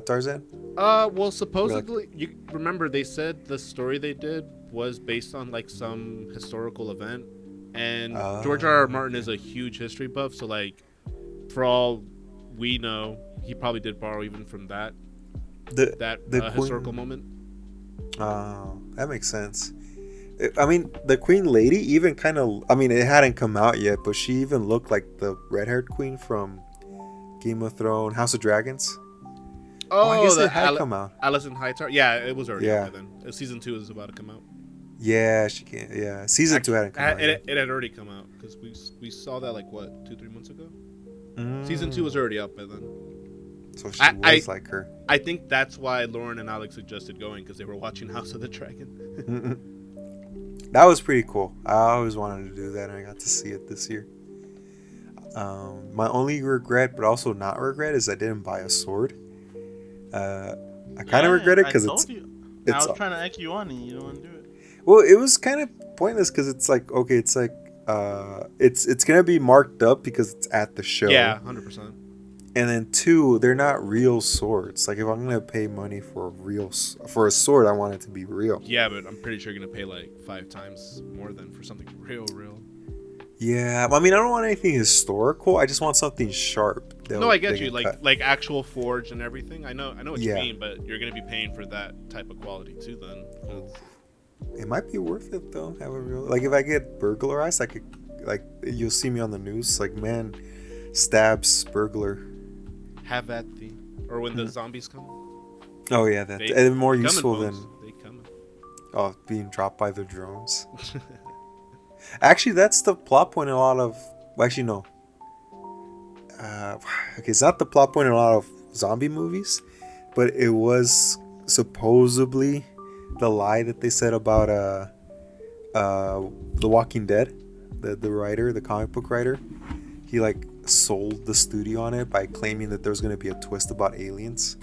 Tarzan? Well, supposedly, you remember they said the story they did was based on like some historical event, and George R. R. Martin is a huge history buff, so like, for all we know, he probably did borrow even from that The queen- historical moment. Oh, that makes sense. I mean, the Queen Lady even kind of. I mean, it hadn't come out yet, but she even looked like the red-haired queen from Game of Thrones, House of Dragons. Oh, I Oh, guess the it had come out. Alison Hightower. Yeah, it was already out by Yeah, then. Season 2 is about to come out. yeah, she can't. Yeah, season 2 Actually, hadn't come out yet. it had already come out because we saw that like what 2-3 months ago. Season 2 was Mm, already up by then. so she I was like her. I think that's why Lauren and Alex suggested going because they were watching House of the Dragon. That was pretty cool. I always wanted to do that, and I got to see it this year. My only regret, but also not regret, is I didn't buy a sword. Uh, I kind of Yeah, regret it I because told you. I it's was trying to egg you on, and you don't want to do it. well, it was kind of pointless because it's like okay, it's gonna be marked up because it's at the show. Yeah, 100%. And then two, they're not real swords. Like if I'm gonna pay money for for a sword, I want it to be real. Yeah, but I'm pretty sure you're gonna pay like 5 times more than for something real. Yeah, I mean I don't want anything historical. I just want something sharp. No, I get they you. can cut. Like actual forge and everything. I know what Yeah. you mean, but you're gonna be paying for that type of quality too. Then It might be worth it though. Have a real like if I get burglarized, I could like you'll see me on the news like man stabs burglar. have at the or when the zombies come. Oh yeah, that They and more coming, useful folks. than They coming. being dropped by the drones. Actually, that's the plot point in a lot of. Well, actually, no. Okay, it's not the plot point in a lot of zombie movies, but it was supposedly the lie that they said about The Walking Dead, the writer, the comic book writer. He like sold the studio on it by claiming that there was going to be a twist about aliens.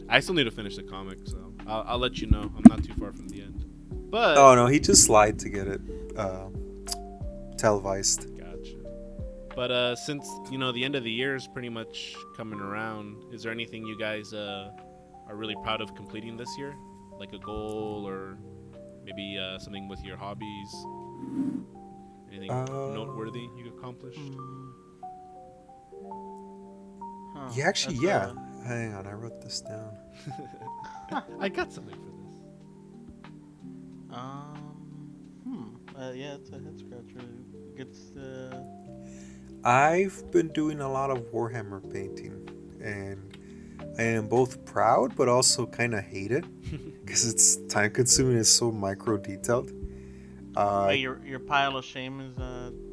I still need to finish the comic, so I'll let you know. I'm not too far from the end. But Oh no, he just lied to get it televised. gotcha. But since the end of the year is pretty much coming around, is there anything you guys are really proud of completing this year, like a goal or maybe something with your hobbies? Anything noteworthy you accomplished? Huh, Yeah, actually, that's, yeah. Hang on, I wrote this down. I got something for this. Yeah, it's a head scratcher. Gets I've been doing a lot of Warhammer painting, and I am both proud but also kind of hate it because it's time consuming. It's so micro detailed. your pile of shame is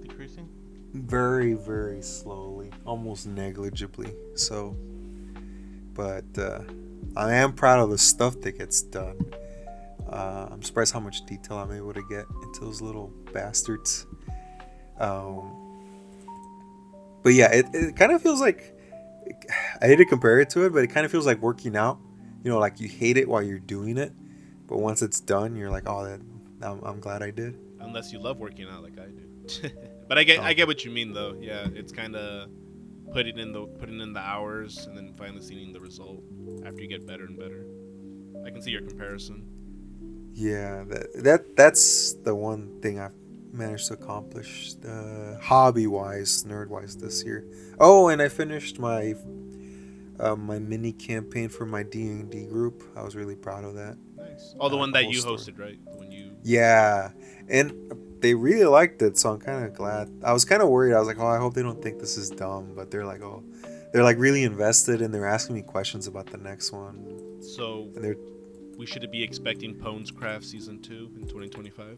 decreasing. Very, very slowly, almost negligibly. So, but I am proud of the stuff that gets done. I'm surprised how much detail I'm able to get into those little bastards. But yeah, it kind of feels like I hate to compare it to it, but it kind of feels like working out. Like you hate it while you're doing it, but once it's done, you're like, oh, I'm glad I did. Unless you love working out like I do. But I get what you mean though. Yeah, it's kind of putting in the hours and then finally seeing the result after you get better and better. I can see your comparison. Yeah, that's the one thing I've managed to accomplish, hobby-wise, nerd-wise this year. Oh, and I finished my mini campaign for my D&D group. I was really proud of that. Nice. Oh, the one that you hosted, right? The one you. Yeah, and they really liked it, so I'm kind of glad. I was kind of worried. I was like, oh, I hope they don't think this is dumb, but they're like, oh, they're like really invested, and they're asking me questions about the next one. So. And we should be expecting Pones Craft Season 2 in 2025.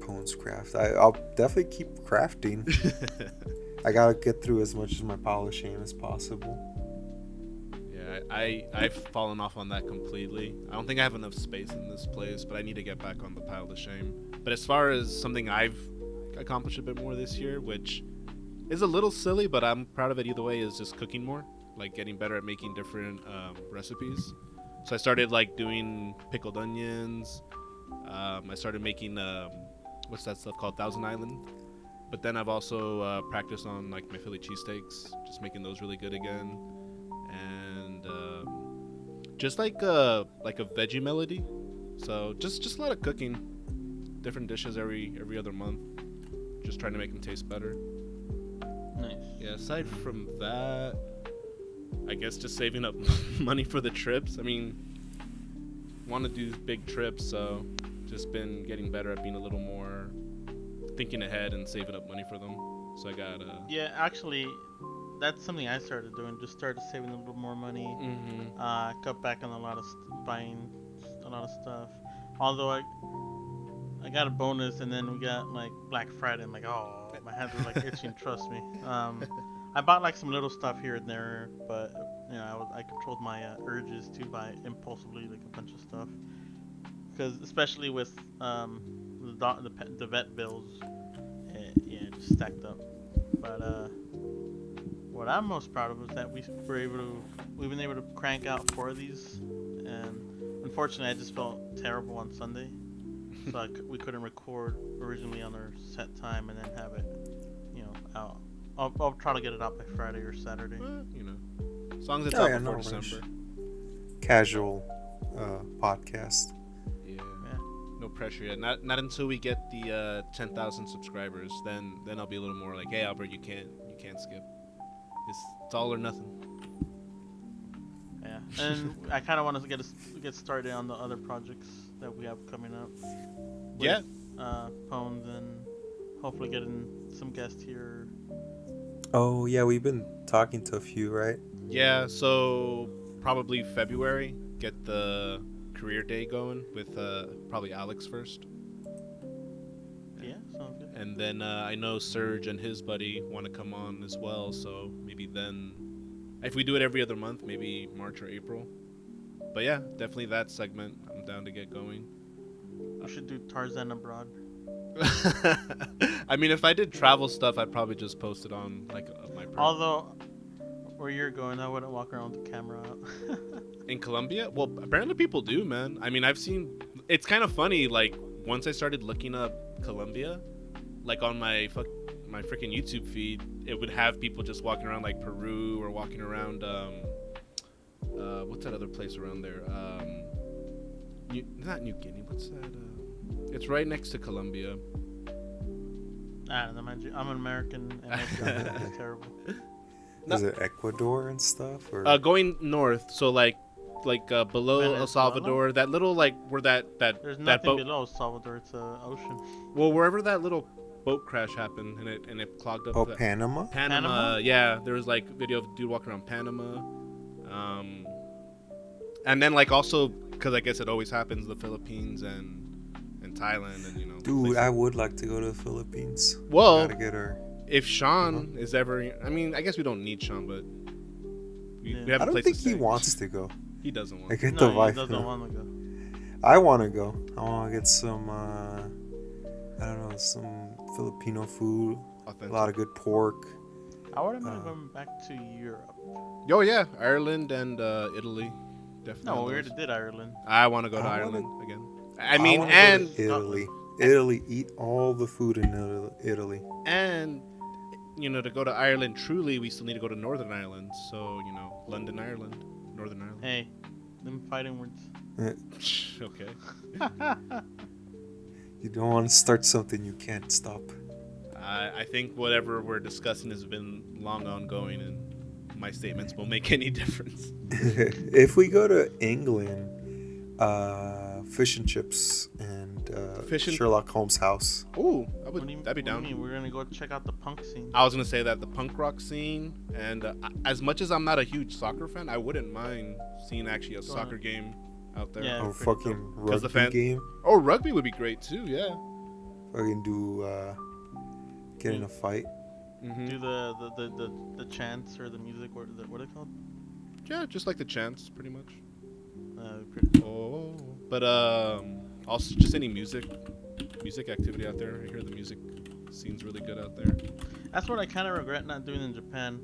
Pones Craft. I'll definitely keep crafting. I gotta get through as much of my pile of shame as possible. Yeah, I've fallen off on that completely. I don't think I have enough space in this place, but I need to get back on the pile of shame. But as far as something I've accomplished a bit more this year, which is a little silly, but I'm proud of it either way, is just cooking more. Like getting better at making different recipes. So I started like doing pickled onions. I started making what's that stuff called, Thousand Island. But then I've also practiced on like my Philly cheesesteaks, just making those really good again. And just like a veggie melody. So just a lot of cooking, different dishes every other month. Just trying to make them taste better. Nice. Yeah. Aside from that, I guess just saving up money for the trips. I mean, want to do big trips, so just been getting better at being a little more thinking ahead and saving up money for them. So I got Yeah, actually, that's something I started doing. Just started saving a little more money. Cut back on a lot of buying a lot of stuff. Although I got a bonus, and then we got like Black Friday. I'm like, oh, my hands were like itching. Trust me. I bought like some little stuff here and there, but I controlled my urges to buy impulsively like a bunch of stuff. Because especially with the vet bills, it just stacked up. But what I'm most proud of is that we've been able to crank out 4 of these, and unfortunately I just felt terrible on Sunday, so we couldn't record originally on our set time and then have it, out. I'll try to get it out by Friday or Saturday. As long as it's out before no December. rush. Casual podcast. Yeah. No pressure yet. Not until we get the 10,000 subscribers. Then I'll be a little more like, hey Albert, you can't skip. It's all or nothing. Yeah, and I kind of want to get started on the other projects that we have coming up. Yeah. Poems, and hopefully getting some guests here. Oh yeah, we've been talking to a few, right? Yeah. So probably February. Get the career day going with probably Alex first. Yeah, sounds good. And then I know Serge and his buddy want to come on as well, so maybe then, if we do it every other month, maybe March or April. But yeah, definitely that segment. I'm down to get going. We should do Tarzan abroad. I mean, if I did travel stuff, I'd probably just post it on like my. Although, where you're going, I wouldn't walk around with the camera out. In Colombia? Well, apparently people do, man. I mean, I've seen. It's kind of funny. Like once I started looking up Colombia, like on my freaking YouTube feed, it would have people just walking around like Peru or walking around what's that other place around there? Not New Guinea. What's that? It's right next to Colombia. I'm an American, and my geography is terrible. Is it Ecuador and stuff? Or Going north, so like below Venezuela? El Salvador, that little like where that There's that nothing boat. below El Salvador. It's an ocean. Well, wherever that little boat crash happened and it clogged up. oh, Panama? Panama, yeah. There was like video of a dude walking around Panama, and then like also because I guess it always happens, the Philippines and Thailand and Dude, places. I would like to go to the Philippines. Well, Gotta get her. if Sean is ever, I mean, I guess we don't need Sean, but we have I a don't place think to he stay. wants to go. He doesn't want. I get No, the vibe. he doesn't want to go. I want to go. I want to get some, I don't know, some Filipino food. Authentic. A lot of good pork. I would have been going back to Europe. Oh yeah, Ireland and Italy, definitely. No, on we those. already did Ireland. I want to go to I Ireland wanna- again. I mean, wanna go and to Italy. Italy, eat all the food in Italy. to go to Ireland truly, we still need to go to Northern Ireland. So London, Ireland, Northern Ireland. Hey, them fighting words. Okay. You don't want to start something you can't stop. I think whatever we're discussing has been long ongoing, and my statements won't make any difference. If we go to England, fish and chips and Sherlock Holmes' house. Ooh, What do you that'd be down. mean? We're gonna go check out the punk scene. I was gonna say that the punk rock scene, and as much as I'm not a huge soccer fan, I wouldn't mind seeing actually a soccer game out there. Yeah. Or pretty fucking 'Cause the rugby game. Oh, rugby would be great too. Yeah. Fucking do get in a fight. Mm-hmm. Do the chants or the music, what are they called? Yeah, just like the chants, pretty much. Pretty cool. Oh, but also just any music activity out there. I hear the music scene's really good out there. That's what I kind of regret not doing in Japan.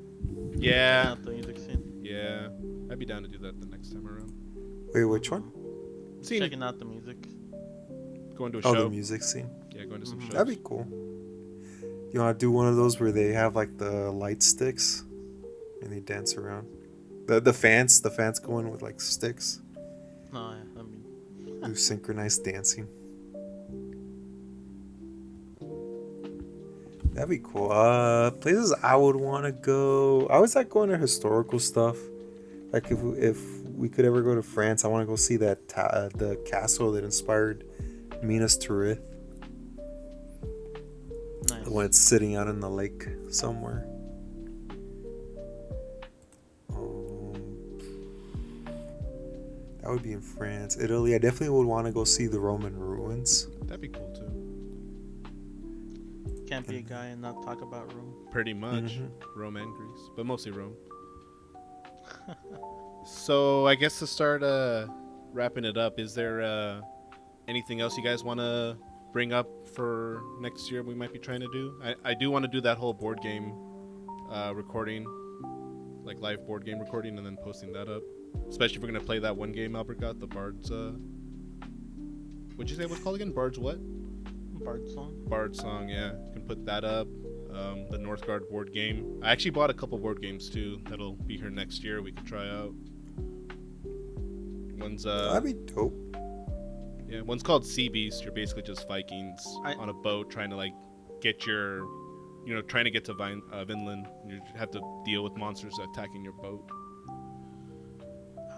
Yeah, Not the music scene. yeah. I'd be down to do that the next time around. Wait, which one? Seeing Checking out the music. going to a Oh, show. the music scene. Yeah, going to some Mhm. shows. That'd be cool. You want to do one of those where they have like the light sticks and they dance around? The fans going with like sticks. No, yeah, I mean, Do synchronized dancing. That'd be cool. Places I would want to go. I always like going to historical stuff. Like if we could ever go to France, I want to go see that the castle that inspired Minas Tirith. Nice. The one that's sitting out in the lake somewhere. That would be in France. Italy, I definitely would want to go see the Roman ruins. That'd be cool too. Can't be a guy and not talk about Rome. Pretty much. Mm-hmm. Rome and Greece, but mostly Rome. So I guess to start wrapping it up, is there anything else you guys want to bring up for next year we might be trying to do? I do want to do that whole board game recording, like live board game recording, and then posting that up. Especially if we're going to play that one game Albert got, the Bard's... what'd you say it was called again? Bard's what? Bard song. Bard song, yeah. You can put that up. The Northgard board game. I actually bought a couple board games too that'll be here next year. We could try out. One's That'd be dope. yeah, one's called Sea Beast. You're basically just Vikings on a boat trying to like get your, trying to get to Vinland. You have to deal with monsters attacking your boat.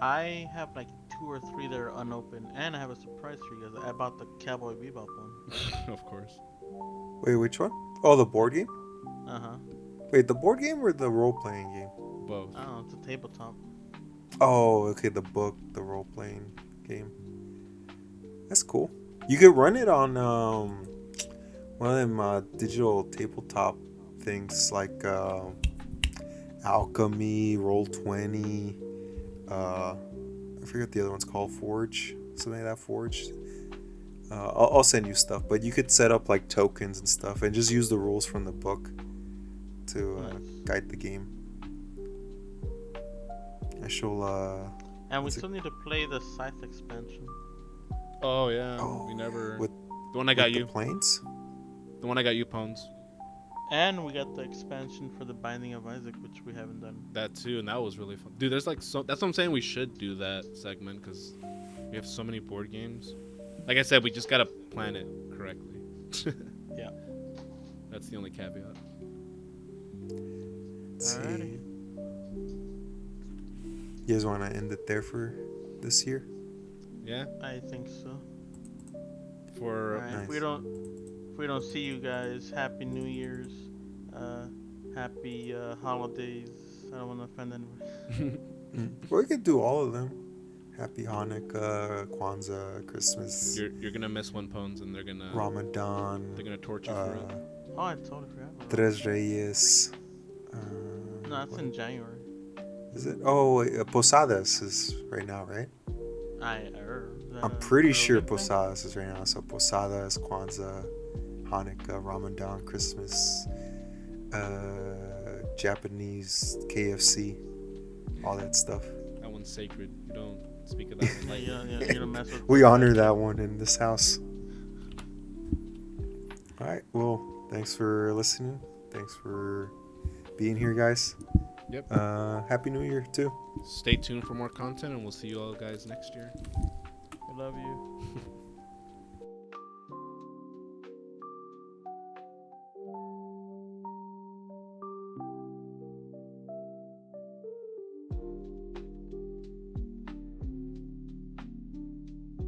I have like 2 or 3 that are unopened, and I have a surprise for you guys. I bought the Cowboy Bebop one. Of course. Wait, which one? Oh, the board game? Uh-huh. Wait, the board game or the role-playing game? Both. I don't know, it's a tabletop. Oh, okay, the book, the role-playing game. That's cool. You could run it on one of them digital tabletop things like Alchemy, Roll20. I forget the other one's called. Forge, something like that. Forge. I'll send you stuff, but you could set up like tokens and stuff, and just use the rules from the book to guide the game. I shall. And we still need to play the Scythe expansion. Oh yeah. Oh, we never. with the one I got the you. planes. The one I got you, Pons. And we got the expansion for the Binding of Isaac, which we haven't done. That too, and that was really fun. Dude, there's like so. That's what I'm saying. We should do that segment because we have so many board games. Like I said, we just gotta plan it correctly. Yeah. That's the only caveat. Let's see. Alrighty. You guys want to end it there for this year? Yeah. I think so. For Alright, Nice. if we don't see you guys, Happy New Year's, Happy holidays. I don't want to offend anyone. Or we could do all of them. Happy Hanukkah, Kwanzaa, Christmas, you're gonna miss one, Pons, and they're gonna Ramadan, torch you for it. Oh, I totally forgot about that. Tres Reyes. No, that's in January. Is it? Oh, wait, Posadas is right now, right? I'm pretty sure Posadas is right now. So Posadas, Kwanzaa, Hanukkah, Ramadan, Christmas, Japanese, KFC, all that stuff. That one's sacred. You don't speak of that one Yeah, lightly. you don't mess with. We honor that one in this house. All right. Well, thanks for listening. Thanks for being here, guys. Yep. Happy New Year too. Stay tuned for more content, and we'll see you all guys next year. We love you.